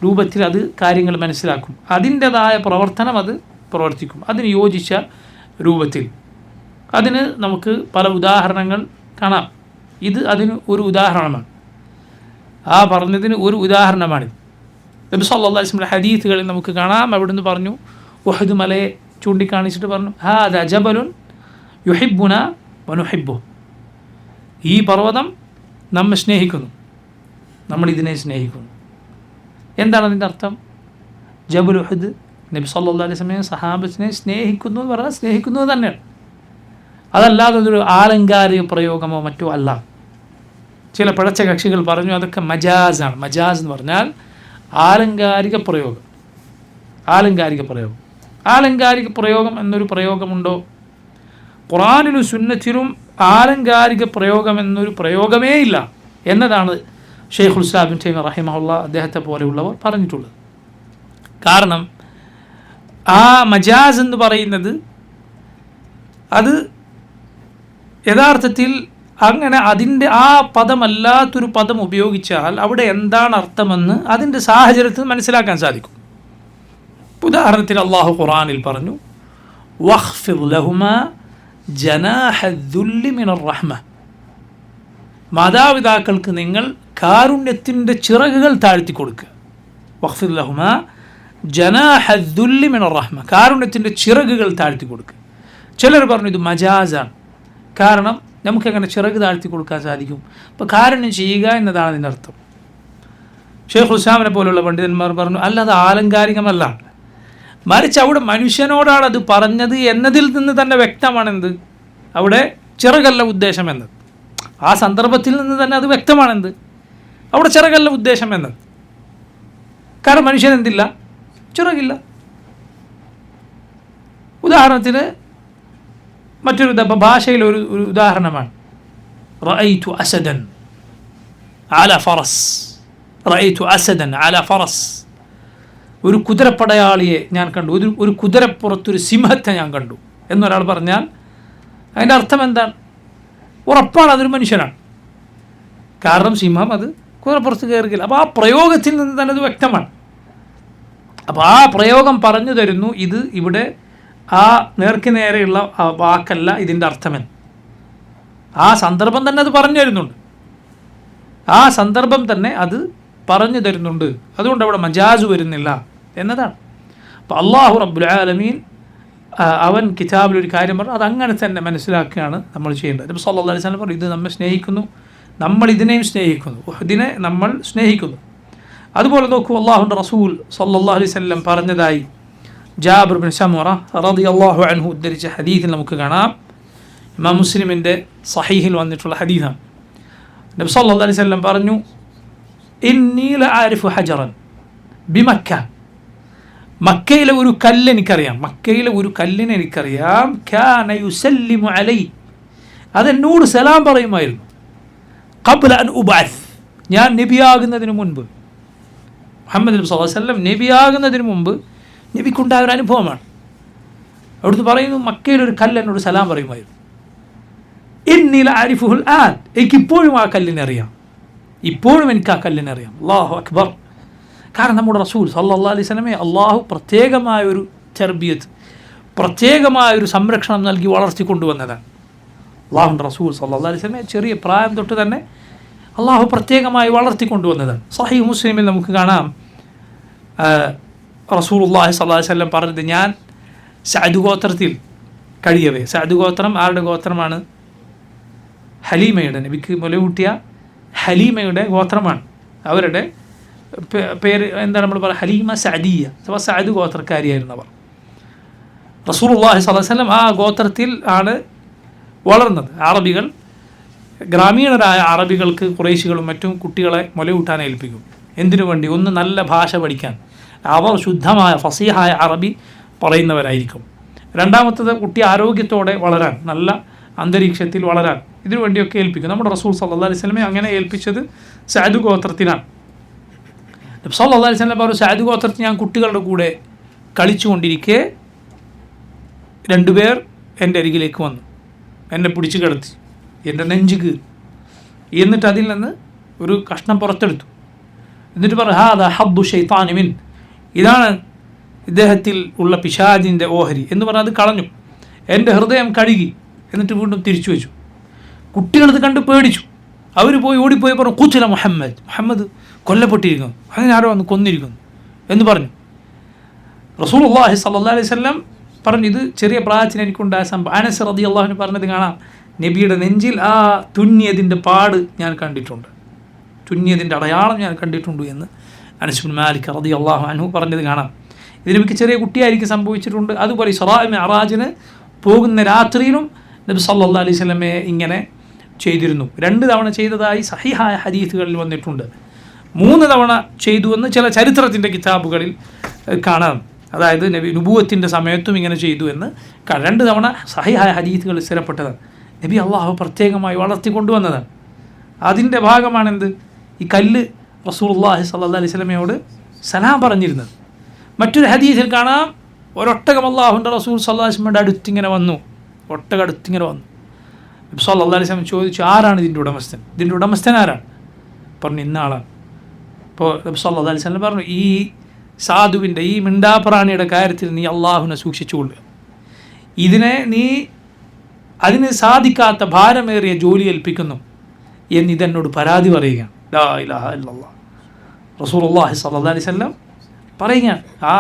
രൂപത്തിൽ അത് കാര്യങ്ങൾ മനസ്സിലാക്കും, അതിൻ്റെതായ പ്രവർത്തനം അത് പ്രവർത്തിക്കും, അതിന് യോജിച്ച രൂപത്തിൽ. അതിന് നമുക്ക് പല ഉദാഹരണങ്ങൾ കാണാം. ഇത് അതിന് ഒരു ഉദാഹരണമാണ്, ആ പറഞ്ഞതിന് ഒരു ഉദാഹരണമാണ്. നബി സല്ലല്ലാഹു അലൈഹി വസല്ലം ഹദീസുകളിൽ നമുക്ക് കാണാം, അവിടുന്ന് പറഞ്ഞു, ഉഹദ് മലയെ ചൂണ്ടിക്കാണിച്ചിട്ട് പറഞ്ഞു, ഹാദാ ജബലുൻ യുഹിബ്ബുനാ വനുഹിബ്ബുഹു, ഈ പർവ്വതം നമ്മെ സ്നേഹിക്കുന്നു, നമ്മൾ ഇതിനെ സ്നേഹിക്കുന്നു. എന്താണ് അതിൻ്റെ അർത്ഥം? ജബൽ ഉഹദ് നബി സല്ലല്ലാഹു അലൈഹി വസല്ലം സഹാബത്തിനെ സ്നേഹിക്കുന്നു എന്ന് പറഞ്ഞാൽ സ്നേഹിക്കുന്നത് തന്നെയാണ്, അതല്ലാതെ ഒരു ആലങ്കാരിക പ്രയോഗമോ മറ്റോ അല്ല. ചില പിഴച്ച കക്ഷികൾ പറഞ്ഞു അതൊക്കെ മജാസാണ്. മജാസ് എന്ന് പറഞ്ഞാൽ ആലങ്കാരിക പ്രയോഗം. ആലങ്കാരിക പ്രയോഗം എന്നൊരു പ്രയോഗമുണ്ടോ? ഖുർആനിലും സുന്നത്തിലും ആലങ്കാരിക പ്രയോഗം എന്നൊരു പ്രയോഗമേ ഇല്ല എന്നതാണ് ഷെയ്ഖുൽ ഇസ്ലാം ഇബ്നു തൈമിയ്യ റഹിമഹുല്ലാഹ് അദ്ദേഹത്തെ പോലെയുള്ളവർ പറഞ്ഞിട്ടുള്ളത്. കാരണം ആ മജാസ് എന്ന് പറയുന്നത് അത് യഥാർത്ഥത്തിൽ അങ്ങനെ അതിൻ്റെ ആ പദമല്ലാത്തൊരു പദം ഉപയോഗിച്ചാൽ അവിടെ എന്താണ് അർത്ഥമെന്ന് അതിൻ്റെ സാഹചര്യത്തിൽ മനസ്സിലാക്കാൻ സാധിക്കും. ഉദാഹരണത്തിന് അള്ളാഹു ഖുർആനിൽ പറഞ്ഞു, വഖ്ഫിർ ലഹുമാ ജനാഹ ദുല്ലി മിനർ റഹ്മ, മാതാപിതാക്കൾക്ക് നിങ്ങൾ കാരുണ്യത്തിൻ്റെ ചിറകുകൾ താഴ്ത്തി കൊടുക്കുക. വഖ്ഫിർ ലഹുമാ ജനാഹ ദുല്ലി മിനർ റഹ്മ, കാരുണ്യത്തിൻ്റെ ചിറകുകൾ താഴ്ത്തി കൊടുക്കുക. ചിലർ പറഞ്ഞു ഇത് മജാസാണ്, കാരണം നമുക്കെങ്ങനെ ചിറക് താഴ്ത്തി കൊടുക്കാൻ സാധിക്കും? അപ്പോൾ കാരുണ്യം ചെയ്യുക എന്നതാണ് അതിൻ്റെ അർത്ഥം. ഷെയ്ഖുൽ ഇസ്ലാമിനെ പോലുള്ള പണ്ഡിതന്മാർ പറഞ്ഞു അല്ല, അത് ആലങ്കാരികമല്ല, മറിച്ച് അവിടെ മനുഷ്യനോടാണ് അത് പറഞ്ഞത് എന്നതിൽ നിന്ന് തന്നെ വ്യക്തമാണെന്ത്, അവിടെ ചിറകല്ല ഉദ്ദേശം എന്നത്. ആ സന്ദർഭത്തിൽ നിന്ന് തന്നെ അത് വ്യക്തമാണെന്ത്, അവിടെ ചിറകല്ല ഉദ്ദേശം എന്നത്. കാരണം മനുഷ്യൻ എന്തില്ല, ചിറകില്ല. ഉദാഹരണത്തിന് മറ്റൊരു ഭാഷയിൽ ഒരു ഉദാഹരണമാണ്, റഅയ്തു അസദൻ അല ഫറസ്, റഅയ്തു അസദൻ അല ഫറസ്, ഒരു കുതിരപ്പടയാളിയെ ഞാൻ കണ്ടു, ഒരു കുതിരപ്പുറത്തൊരു സിംഹത്തെ ഞാൻ കണ്ടു എന്നൊരാൾ പറഞ്ഞാൽ അതിൻ്റെ അർത്ഥം എന്താണ്? ഉറപ്പാണ് അതൊരു മനുഷ്യനാണ്, കാരണം സിംഹം അത് കുതിരപ്പുറത്ത് കയറുകയില്ല. അപ്പോൾ ആ പ്രയോഗത്തിൽ നിന്ന് തന്നെ അത് വ്യക്തമാണ്. അപ്പോൾ ആ പ്രയോഗം പറഞ്ഞു തരുന്നു ഇത് ഇവിടെ ആ നേർക്ക് നേരെയുള്ള വാക്കല്ല ഇതിൻ്റെ അർത്ഥമെന്ന്. ആ സന്ദർഭം തന്നെ അത് പറഞ്ഞു തരുന്നുണ്ട്, ആ സന്ദർഭം തന്നെ അത് പറഞ്ഞു തരുന്നുണ്ട്. അതുകൊണ്ട് അവിടെ മജാസ് വരുന്നില്ല എന്നതാണ്. അപ്പോൾ അല്ലാഹു റബ്ബുൽ ആലമീൻ അവൻ കിതാബിൽ ഒരു കാര്യം പറഞ്ഞു, അതങ്ങനെ തന്നെ മനസ്സിലാക്കുകയാണ് നമ്മൾ ചെയ്യേണ്ടത്. നബി സല്ലല്ലാഹു അലൈഹി വസല്ലം പറഞ്ഞു ഇത് നമ്മെ സ്നേഹിക്കുന്നു, നമ്മൾ ഇതിനെയും സ്നേഹിക്കുന്നു, ഇതിനെ നമ്മൾ സ്നേഹിക്കുന്നു. അതുപോലെ നോക്കൂ, അല്ലാഹുവിൻ്റെ റസൂൽ സല്ലല്ലാഹു അലൈഹി വസല്ലം പറഞ്ഞതായി ജാബിർ ബിൻ സമുറ റളിയല്ലാഹു അൻഹു ഉദ്ധരിച്ച ഹദീസിൽ നമുക്ക് കാണാം. ഇമാം മുസ്ലിമിൻ്റെ സഹീഹിൽ വന്നിട്ടുള്ള ഹദീസാണ്. നബി സല്ലല്ലാഹു അലൈഹി വസല്ലം പറഞ്ഞു, ഇന്നി ലഅരിഫു ഹജറൻ ബിമക്ക, മക്കയിലെ ഒരു കല്ല് എനിക്കറിയാം, മക്കയിലെ ഒരു കല്ലിനെ എനിക്കറിയാം, കാന യുസല്ലിമു അലൈ, അതെന്നോട് സലാം പറയുമായിരുന്നു, ഖബ്ല അൻ ഉബഅസ്, ഞാൻ നബിയാകുന്നതിന് മുൻപ്. മുഹമ്മദ് നബി സല്ലല്ലാഹു അലൈഹി വസല്ലം നബിയാകുന്നതിന് മുമ്പ് നബിക്കുണ്ടായ ഒരു അനുഭവമാണ്. അവിടുന്ന് പറയുന്നു മക്കയിലൊരു കല്ല് എന്നോട് സലാം പറയുമായിരുന്നു. ഇന്നി ലഅരിഫുൽ ആൻ, എനിക്കിപ്പോഴും ആ കല്ലിനെ അറിയാം, ഇപ്പോഴും എനിക്ക് ആ കല്ലിനെ അറിയാം. അല്ലാഹു അക്ബർ. കാരണം നമ്മുടെ റസൂൽ സല്ലല്ലാഹു അലൈഹി വസല്ലമയെ അള്ളാഹു പ്രത്യേകമായൊരു തർബിയത്ത്, പ്രത്യേകമായൊരു സംരക്ഷണം നൽകി വളർത്തിക്കൊണ്ടുവന്നതാണ്. അള്ളാഹുൻ്റെ റസൂൽ സല്ലല്ലാഹു അലൈഹി വസല്ലമയെ ചെറിയ പ്രായം തൊട്ട് തന്നെ അള്ളാഹു പ്രത്യേകമായി വളർത്തിക്കൊണ്ടുവന്നതാണ്. സഹീഹ് മുസ്ലിമിൽ നമുക്ക് കാണാം റസൂലുള്ളാഹി സ്വല്ലല്ലാഹു അലൈഹി വസല്ലം പറഞ്ഞത്, ഞാൻ സഅദ് ഗോത്രത്തിൽ കഴിയവേ, സഅദ് ഗോത്രം ആരുടെ ഗോത്രമാണ്? ഹലീമയുടെ, നബിക്ക് മുലകൂട്ടിയ ഹലീമയുടെ ഗോത്രമാണ്. അവരുടെ പേര് എന്താണ് നമ്മൾ പറയുക? ഹലീമ സഅദിയ, അഥവാ സഅദ് ഗോത്രക്കാരിയായിരുന്നവർ. റസൂലുള്ളാഹി സ്വല്ലല്ലാഹു അലൈഹി വസല്ലം ആ ഗോത്രത്തിൽ ആണ് വളർന്നത്. അറബികൾ, ഗ്രാമീണരായ അറബികൾക്ക് ഖുറൈശികളും മറ്റും കുട്ടികളെ മുലയൂട്ടാൻ ഏൽപ്പിക്കും. എന്തിനു വേണ്ടി? ഒന്ന് നല്ല ഭാഷ പഠിക്കാൻ, അവർ ശുദ്ധമായ ഫസീഹായ അറബി പറയുന്നവരായിരിക്കും. രണ്ടാമത്തത് കുട്ടി ആരോഗ്യത്തോടെ വളരാൻ, നല്ല അന്തരീക്ഷത്തിൽ വളരാൻ, ഇതിനു വേണ്ടിയൊക്കെ ഏൽപ്പിക്കും. നമ്മുടെ റസൂൽ സല്ലല്ലാഹു അലൈഹി വസല്ലമയെ അങ്ങനെ ഏൽപ്പിച്ചത് സഅദ് ഗോത്രത്തിനാണ്. നബി സല്ലല്ലാഹു അലൈഹി വസല്ലം പറഞ്ഞു, സഅദ് ഗോത്രത്തിൽ ഞാൻ കുട്ടികളുടെ കൂടെ കളിച്ചുകൊണ്ടിരിക്കെ രണ്ടുപേർ എൻ്റെ അരികിലേക്ക് വന്നു, എന്നെ പിടിച്ചു കിടത്തി, എൻ്റെ നെഞ്ച് കീറി, എന്നിട്ട് അതിൽ നിന്ന് ഒരു കഷ്ണം പുറത്തെടുത്തു. എന്നിട്ട് പറഞ്ഞു, ഹാദാ ഹബ്ബു ശൈത്താനി മിൻ, ഇതാണ് ഇദ്ദേഹത്തിൽ ഉള്ള പിശാചിൻ്റെ ഓഹരി എന്ന് പറഞ്ഞ് അത് കളഞ്ഞു. എൻ്റെ ഹൃദയം കഴുകി, എന്നിട്ട് വീണ്ടും തിരിച്ചു വെച്ചു. കുട്ടികളത് കണ്ട് പേടിച്ചു. അവർ പോയി ഓടിപ്പോയി പറഞ്ഞു, ഖുതില മുഹമ്മദ് കൊല്ലപ്പെട്ടിരിക്കുന്നു, അങ്ങനെ ആരോ വന്ന് കൊന്നിരിക്കുന്നു എന്ന് പറഞ്ഞു. റസൂലുള്ളാഹി സ്വല്ലല്ലാഹി അലൈഹി വസല്ലം പറഞ്ഞു, ഇത് ചെറിയ പ്രായത്തിന് എനിക്കുണ്ടായ സംഭവം. അനസ് റളിയല്ലാഹു അൻഹു പറഞ്ഞത് കാണാം, നബിയുടെ നെഞ്ചിൽ ആ തുന്നിയതിൻ്റെ പാട് ഞാൻ കണ്ടിട്ടുണ്ട്, തുന്നിയതിൻ്റെ അടയാളം ഞാൻ കണ്ടിട്ടുണ്ട് എന്ന് അനസ് ബിൻ മാലിക് റളിയല്ലാഹു അൻഹു പറഞ്ഞത് കാണാം. ഇത് നബിക്ക് ചെറിയ കുട്ടിയായിരിക്കും സംഭവിച്ചിട്ടുണ്ട്. അതുപോലെ ഇസ്റാ മിഅ്റാജിന് പോകുന്ന രാത്രിയിലും നബി സല്ലല്ലാഹു അലൈഹി വസല്ലമയെ ഇങ്ങനെ ചെയ്തിരുന്നു. 2 തവണ ചെയ്തതായി സഹീഹായ ഹദീസുകളിൽ വന്നിട്ടുണ്ട്. 3 തവണ ചെയ്തു എന്ന് ചില ചരിത്രത്തിൻ്റെ കിതാബുകളിൽ കാണാം. അതായത് നബി നുബുവത്തിൻ്റെ സമയത്തും ഇങ്ങനെ ചെയ്തു എന്ന് 2 തവണ സഹീഹായ ഹദീസുകളിൽ സ്ഥിരപ്പെട്ടതാണ്. നബി അള്ളാഹു പ്രത്യേകമായി വളർത്തിക്കൊണ്ടുവന്നതാണ്. അതിൻ്റെ ഭാഗമാണെന്ത്, ഈ കല്ല് റസൂലുള്ളാഹി സ്വല്ലല്ലാഹി അലൈഹി വസല്ലമയോട് സലാം പറഞ്ഞിരുന്നത്. മറ്റൊരു ഹദീസിൽ കാണാം, ഒരൊട്ടകം അള്ളാഹുവിൻ്റെ റസൂൽ സ്വല്ലല്ലാഹി അലൈഹി വസല്ലമയുടെ അടുത്തിങ്ങനെ വന്നു, ഒട്ടകം അടുത്തിങ്ങനെ വന്നു. നബി സല്ലല്ലാഹു അലൈഹി വസല്ലം ചോദിച്ചു, ആരാണ് ഇതിൻ്റെ ഉടമസ്ഥൻ? ഇതിൻ്റെ ഉടമസ്ഥൻ ആരാണ്? പറഞ്ഞു, ഇന്നാളാണ്. അപ്പോൾ നബി സല്ലല്ലാഹു അലൈഹി വസല്ലം പറഞ്ഞു, ഈ സാധുവിൻ്റെ, ഈ മിണ്ടാപ്രാണിയുടെ കാര്യത്തിൽ നീ അള്ളാഹുവിനെ സൂക്ഷിച്ചുകൊള്ളുക. അതിന് സാധിക്കാത്ത ഭാരമേറിയ ജോലി ഏൽപ്പിക്കുന്നു എന്നിതെന്നോട് പരാതി പറയുകയാണ്. ലാ ഇലാഹ ഇല്ലല്ലാഹ്. റസൂലുള്ളാഹി സ്വല്ലല്ലാഹി അലൈഹി വസല്ലം പറയുകയാണ് ആ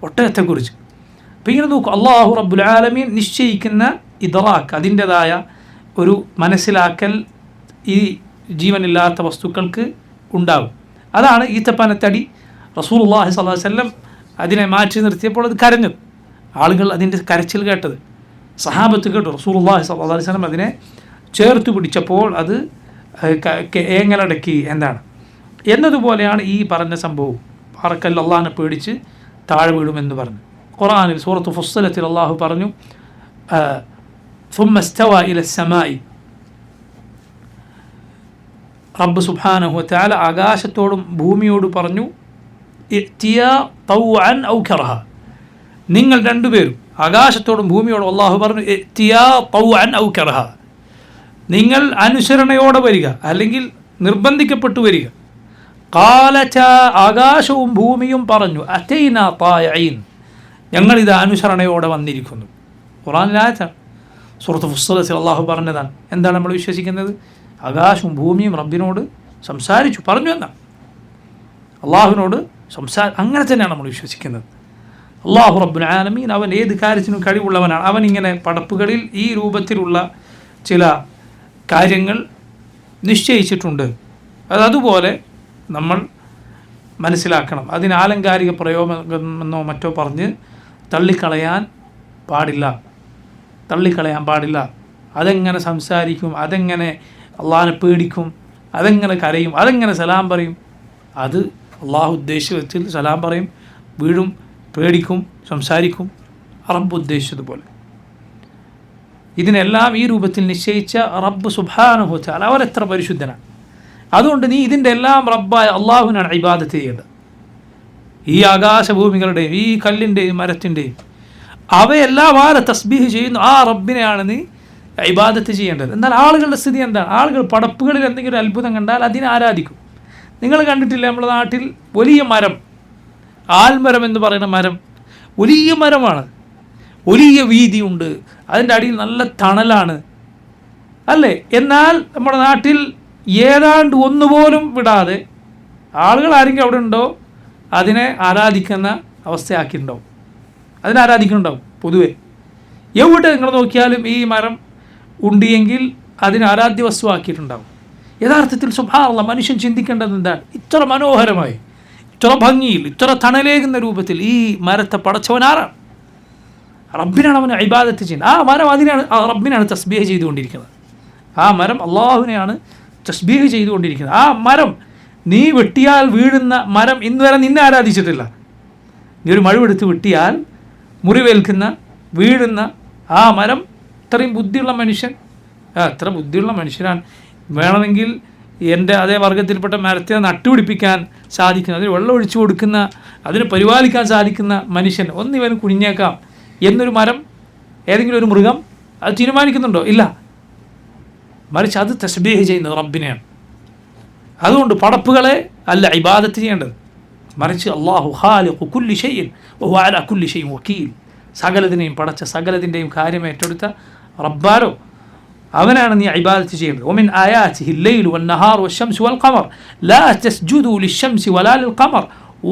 ഒട്ടകത്തെക്കുറിച്ച്. അപ്പോൾ ഇങ്ങനെ നോക്കൂ, അള്ളാഹു റബ്ബുൽ ആലമീൻ നിശ്ചയിക്കുന്ന ഇദ്റാക്ക്, അതിൻ്റെതായ ഒരു മനസ്സിലാക്കൽ ഈ ജീവനില്ലാത്ത വസ്തുക്കൾക്ക് ഉണ്ടാകും. അതാണ് ഈത്തപ്പനത്തടി. റസൂലുള്ളാഹി സ്വല്ലല്ലാഹി അലൈഹി വസല്ലം അതിനെ മാറ്റി നിർത്തിയപ്പോൾ അത് കരഞ്ഞത്, ആളുകൾ അതിൻ്റെ കരച്ചിൽ കേട്ടത്, സഹാബത്ത് കേട്ടു. റസൂലുള്ളാഹി സ്വല്ലല്ലാഹി അലൈഹി വസല്ലം അതിനെ ചേർത്ത് പിടിച്ചപ്പോൾ അത് ഏങ്ങലടക്കി എന്താണ് എന്നതുപോലെയാണ് ഈ പറഞ്ഞ സംഭവം. പാറക്കല്ല് അള്ളാഹിനെ പേടിച്ച് താഴെ വീഴുമെന്ന് പറഞ്ഞു. ഖുർആനിൽ സൂറത്ത് ഫുസ്സിലത്തിൽ അള്ളാഹു പറഞ്ഞു, ثم استوى إلى السماء. റബ്ബ് സുബ്ഹാനഹു വതആല ആകാശത്തോടും ഭൂമിയോട് പറഞ്ഞു, ഇഅ്തിയാ തൗഅൻ ഔ കറഹ. നിങ്ങൾ രണ്ടുപേരും, ആകാശത്തോടും ഭൂമിയോടും അള്ളാഹു പറഞ്ഞു, ഇഅ്തിയാ തൗഅൻ ഔ കറഹ, നിങ്ങൾ അനുസരണയോടെ വരിക അല്ലെങ്കിൽ നിർബന്ധിക്കപ്പെട്ടു വരിക. ഖാലത, ആകാശവും ഭൂമിയും പറഞ്ഞു, അതൈനാ തായിഈൻ, ഞങ്ങളിത് അനുസരണയോടെ വന്നിരിക്കുന്നു. ഖുർആനിലായതാണ്, സൂറത്ത് ഫുസ്സിലത്തിൽ അള്ളാഹു പറഞ്ഞതാണ്. എന്താണ് നമ്മൾ വിശ്വസിക്കുന്നത്? ആകാശവും ഭൂമിയും റബ്ബിനോട് സംസാരിച്ചു, പറഞ്ഞു എന്നാണ്. അള്ളാഹുവിനോട് അങ്ങനെ തന്നെയാണ് നമ്മൾ വിശ്വസിക്കുന്നത്. അള്ളാഹു റബ്ബുൽ ആലമീൻ അവൻ ഏത് കാര്യത്തിനും കഴിവുള്ളവനാണ്. അവൻ ഇങ്ങനെ പടപ്പുകളിൽ ഈ രൂപത്തിലുള്ള ചില കാര്യങ്ങൾ നിശ്ചയിച്ചിട്ടുണ്ട്. അതുപോലെ നമ്മൾ മനസ്സിലാക്കണം. അതിന് ആലങ്കാരിക പ്രയോഗമെന്നോ മറ്റോ പറഞ്ഞ് തള്ളിക്കളയാൻ പാടില്ല. അതെങ്ങനെ സംസാരിക്കും, അതെങ്ങനെ അള്ളാഹിനെ പേടിക്കും, അതെങ്ങനെ കരയും, അതെങ്ങനെ സലാം പറയും, അത് അള്ളാഹു ഉദ്ദേശിച്ച വിധത്തിൽ സലാം പറയും, വീഴും, പേടിക്കും, സംസാരിക്കും, റബ്ബ് ഉദ്ദേശിച്ചതുപോലെ. ഇതിനെല്ലാം ഈ രൂപത്തിൽ നിശ്ചയിച്ച റബ്ബ് സുബ്ഹാനഹു വ തആല അവരെത്ര പരിശുദ്ധനാണ്. അതുകൊണ്ട് നീ ഇതിൻ്റെ എല്ലാം റബ്ബായ അള്ളാഹുവിനാണ് ഇബാദത്ത് ചെയ്യേണ്ടത്. ഈ ആകാശഭൂമികളുടെയും ഈ കല്ലിൻ്റെയും മരത്തിൻ്റെയും അവയെല്ലാം ആരെ തസ്ബീഹ് ചെയ്യുന്നു, ആ റബ്ബിനെയാണ് നീ ഇബാദത്ത് ചെയ്യേണ്ടത്. എന്നാൽ ആളുകളുടെ സ്ഥിതി എന്താണ്? ആളുകൾ പടപ്പുകളിൽ എന്തെങ്കിലും അത്ഭുതം കണ്ടാൽ അതിനെ ആരാധിക്കും. നിങ്ങൾ കണ്ടിട്ടില്ല, നമ്മുടെ നാട്ടിൽ വലിയ മരം, ആൽമരം എന്ന് പറയുന്ന മരം, വലിയ മരമാണ്, വലിയ വീതിയുണ്ട്, അതിൻ്റെ അടിയിൽ നല്ല തണലാണ് അല്ലേ? എന്നാൽ നമ്മുടെ നാട്ടിൽ ഏതാണ്ട് ഒന്നുപോലും വിടാതെ ആളുകൾ ആരെങ്കിലും അവിടെ ഉണ്ടോ അതിനെ ആരാധിക്കുന്ന അവസ്ഥയാക്കിയിട്ടുണ്ടാവും, അതിനെ ആരാധിക്കുന്നുണ്ടാവും. പൊതുവെ എവിടെ നിങ്ങൾ നോക്കിയാലും ഈ മരം ഉണ്ടെങ്കിൽ അതിനെ ആരാധ്യ വസ്തുവാക്കിയിട്ടുണ്ടാവും. യഥാർത്ഥത്തിൽ സുബ്ഹാനല്ലാഹ്, മനുഷ്യൻ ചിന്തിക്കേണ്ടത് എന്താണ്? ഇത്ര മനോഹരമായി, ഇത്ര ഭംഗിയിൽ, ഇത്ര തണലേകുന്ന രൂപത്തിൽ ഈ മരത്തെ പടച്ചവനാരാണ്? റബ്ബിനാണ് അവനെ ഇബാദത്ത് ചെയ്യുന്നത്. ആ മരം റബ്ബിനാണ് തസ്ബീഹ് ചെയ്തുകൊണ്ടിരിക്കുന്നത്. ആ മരം അള്ളാഹുവിനെയാണ് തസ്ബീഹ് ചെയ്തുകൊണ്ടിരിക്കുന്നത്. ആ മരം, നീ വെട്ടിയാൽ വീഴുന്ന മരം ഇന്ന് വരെ നിന്നെ ആരാധിച്ചിട്ടില്ല. നീ ഒരു മഴുവെടുത്ത് വെട്ടിയാൽ മുറിവേൽക്കുന്ന, വീഴുന്ന ആ മരം, ഇത്രയും ബുദ്ധിയുള്ള മനുഷ്യൻ, എത്ര ബുദ്ധിയുള്ള മനുഷ്യനാണ്. വേണമെങ്കിൽ എൻ്റെ അതേ വർഗത്തിൽപ്പെട്ട മരത്തിനെ നട്ടുപിടിപ്പിക്കാൻ സാധിക്കുന്ന, അതിന് വെള്ളം ഒഴിച്ചു കൊടുക്കുന്ന, അതിനെ പരിപാലിക്കാൻ സാധിക്കുന്ന മനുഷ്യൻ ഒന്നിവന് കുനിഞ്ഞേക്കാം എന്നൊരു മരം ഏതെങ്കിലും ഒരു മൃഗം അത് തീരുമാനിക്കുന്നുണ്ടോ? ഇല്ല. മറിച്ച് അത് തസ്ബീഹ് ചെയ്യുന്നത് റബ്ബിനെയാണ്. അതുകൊണ്ട് പടപ്പുകളെ അല്ല ഇബാദത്ത് ചെയ്യേണ്ടത്, മറിച്ച് അല്ലാഹു ഖാലിഖു കുല്ലി ഷൈഇൻ വഹുവ അലാ കുല്ലി ഷൈഇൻ വക്കീൽ. സകലതിനെയും പടച്ച സകലതിൻ്റെയും കാര്യം ഏറ്റെടുത്ത റബ്ബാരോ അവനാണ് നീ ഇബാദത്ത് ചെയ്യേണ്ടത്. വമിൻ ആയാതിഹി അൽ-ലൈലു വൻ-നഹാറു വശ്-ശംസു വൽ-ഖമർ ലാ തസ്ജുദു ലിശ്-ശംസി വലാ ലിൽ-ഖമർ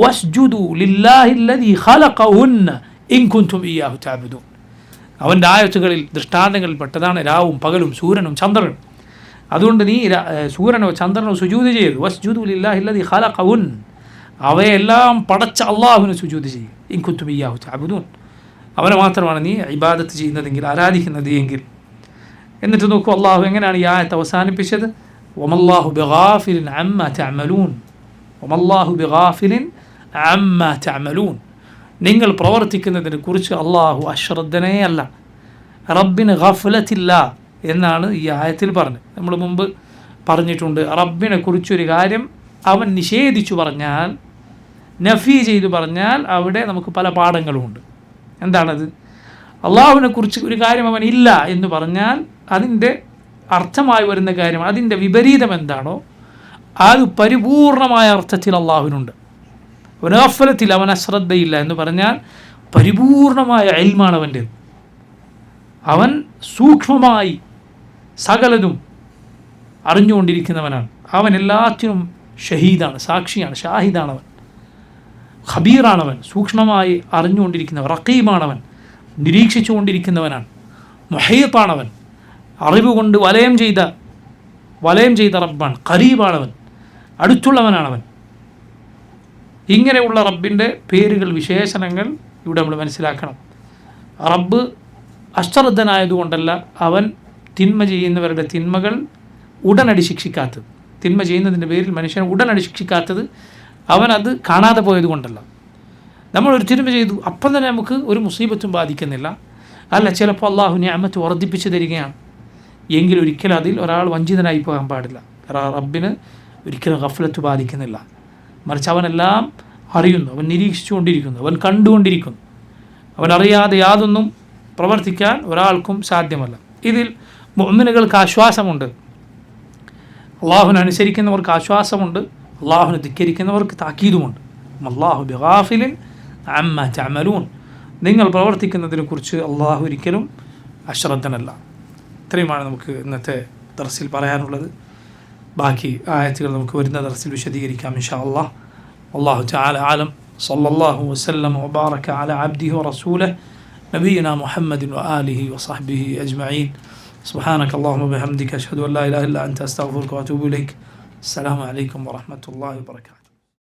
വസ്ജുദു ലില്ലാഹി അല്ലദീ ഖലഖഹുന്ന ഇൻ കുൻതും ഇയ്യാഹു തഅബുദൂൻ. അവൻ്റെ ആയത്തുകളിൽ ദൃഷ്ടാന്തങ്ങളിൽ പെട്ടതാണ് രാവും പകലും സൂര്യനും ചന്ദ്രനും. അതുകൊണ്ട് നീ സൂര്യനോ ചന്ദ്രനോ സുജൂദ് ചെയ്യരുത്. വസ്ജുദു ലില്ലാഹി അല്ലദീ ഖലഖഹുൻ, അവയെല്ലാം പടച്ച അള്ളാഹുവിന് സുജൂദ് ചെയ്യും. ഇൻ കുൻതും ഇയ്യാഹു തഅബുദൂൻ, അവനെ മാത്രമാണ് നീ ഇബാദത്ത് ചെയ്യുന്നതെങ്കിൽ ആരാധിക്കുന്നത് എങ്കിൽ. എന്നിട്ട് നോക്കൂ അള്ളാഹു എങ്ങനെയാണ് ഈ ആയത്ത് അവസാനിപ്പിച്ചത്. വമല്ലാഹു ബിഗാഫിലിൻ അമ്മാ തഅമലൂൻ, വമല്ലാഹു ബിഗാഫിലിൻ അമ്മാ തഅമലൂൻ. നിങ്ങൾ പ്രവർത്തിക്കുന്നതിനെ കുറിച്ച് അള്ളാഹു അശ്രദ്ധനേ അല്ല, റബ്ബിന് ഗഫലത്തില്ല എന്നാണ് ഈ ആയത്തിൽ പറഞ്ഞത്. നമ്മൾ മുമ്പ് പറഞ്ഞിട്ടുണ്ട്, റബ്ബിനെ കുറിച്ചൊരു കാര്യം അവൻ നിഷേധിച്ചു പറഞ്ഞാൽ, നഫി ചെയ്തു പറഞ്ഞാൽ അവിടെ നമുക്ക് പല പാഠങ്ങളുമുണ്ട്. എന്താണത്? അള്ളാഹുവിനെ കുറിച്ച് ഒരു കാര്യം അവൻ ഇല്ല എന്ന് പറഞ്ഞാൽ അതിൻ്റെ അർത്ഥമായി വരുന്ന കാര്യം, അതിൻ്റെ വിപരീതം എന്താണോ അത് പരിപൂർണമായ അർത്ഥത്തിൽ അള്ളാഹുവിനുണ്ട്. അവൻ ഗഫലത്തിൽ, അവൻ അശ്രദ്ധയില്ല എന്ന് പറഞ്ഞാൽ പരിപൂർണമായ ഇൽമാണ് അവൻ്റെ. അവൻ സൂക്ഷ്മമായി സകലതും അറിഞ്ഞുകൊണ്ടിരിക്കുന്നവനാണ്. അവൻ എല്ലാത്തിനും ഷഹീദാണ്, സാക്ഷിയാണ്, ഷാഹിദാണവൻ, ഖബീറാണവൻ, സൂക്ഷ്മമായി അറിഞ്ഞുകൊണ്ടിരിക്കുന്നവൻ, റഖീബാണവൻ, നിരീക്ഷിച്ചുകൊണ്ടിരിക്കുന്നവനാണ്, മുഹീത്താണവൻ, അറിവ് കൊണ്ട് വലയം ചെയ്ത റബ്ബാണ്, ഖരീബാണവൻ, അടുത്തുള്ളവനാണവൻ. ഇങ്ങനെയുള്ള റബ്ബിൻ്റെ പേരുകൾ, വിശേഷണങ്ങൾ ഇവിടെ നമ്മൾ മനസ്സിലാക്കണം. റബ്ബ് അശ്രദ്ധനായതുകൊണ്ടല്ല അവൻ തിന്മ ചെയ്യുന്നവരുടെ തിന്മകൾ ഉടനടി ശിക്ഷിക്കാത്തത്, തിന്മ ചെയ്യുന്നതിൻ്റെ പേരിൽ മനുഷ്യനെ ഉടനടി ശിക്ഷിക്കാത്തത് അവൻ അത് കാണാതെ പോയത് കൊണ്ടല്ല. നമ്മളൊരു തിന്മ ചെയ്തു അപ്പം തന്നെ നമുക്ക് ഒരു മുസീബത്തും ബാധിക്കുന്നില്ല. അല്ല, ചിലപ്പോൾ അള്ളാഹു നിഅമത്ത് വർദ്ധിപ്പിച്ചു തരികയാണ് എങ്കിൽ ഒരിക്കലും അതിൽ ഒരാൾ വഞ്ചിതനായി പോകാൻ പാടില്ല. റബ്ബിന് ഒരിക്കലും ഗഫലത്ത് ബാധിക്കുന്നില്ല, മറിച്ച് അവനെല്ലാം അറിയുന്നു, അവൻ നിരീക്ഷിച്ചുകൊണ്ടിരിക്കുന്നു, അവൻ കണ്ടുകൊണ്ടിരിക്കുന്നു. അവൻ അറിയാതെ യാതൊന്നും പ്രവർത്തിക്കാൻ ഒരാൾക്കും സാധ്യമല്ല. ഇതിൽ മുഅ്മിനുകൾക്ക് ആശ്വാസമുണ്ട്, അള്ളാഹുവിനെ അനുസരിക്കുന്നവർക്ക് ആശ്വാസമുണ്ട്, അള്ളാഹുവിനെ ധിക്കരിക്കുന്നവർക്ക് താക്കീതുമുണ്ട്. അല്ലാഹു ബിഗാഫിലിൻ അമ്മാ തഅമലൂൻ, നിങ്ങൾ പ്രവർത്തിക്കുന്നതിനെക്കുറിച്ച് അള്ളാഹു ഒരിക്കലും അശ്രദ്ധനല്ല. ഇത്രയുമാണ് നമുക്ക് ഇന്നത്തെ ദർസിൽ പറയാനുള്ളത്. ബാക്കി ആയത്തുകൾ നമുക്ക് വരുന്ന ദർസിൽ വിശദീകരിക്കാം ഇൻഷാ അല്ലാഹ്. അല്ലാഹു തആല ആലം. സല്ലല്ലാഹു വസല്ലം വബാറക അലാ അബ്ദിഹി വറസൂലിഹി നബിയിനാ മുഹമ്മദിൻ വആലിഹി വസഹ്ബിഹി അജ്മഈൻ. സുബ്ഹാനക അല്ലാഹുമ്മ വബിഹംദിക അഷ്ഹദു അൻ ലാ ഇലാഹ ഇല്ലാ അൻത അസ്തഗ്ഫിറുക വഅതൂബു ഇലൈക്. അസ്സലാമു അലൈക്കും വറഹ്മത്തുള്ളാഹി വബറകാതുഹു.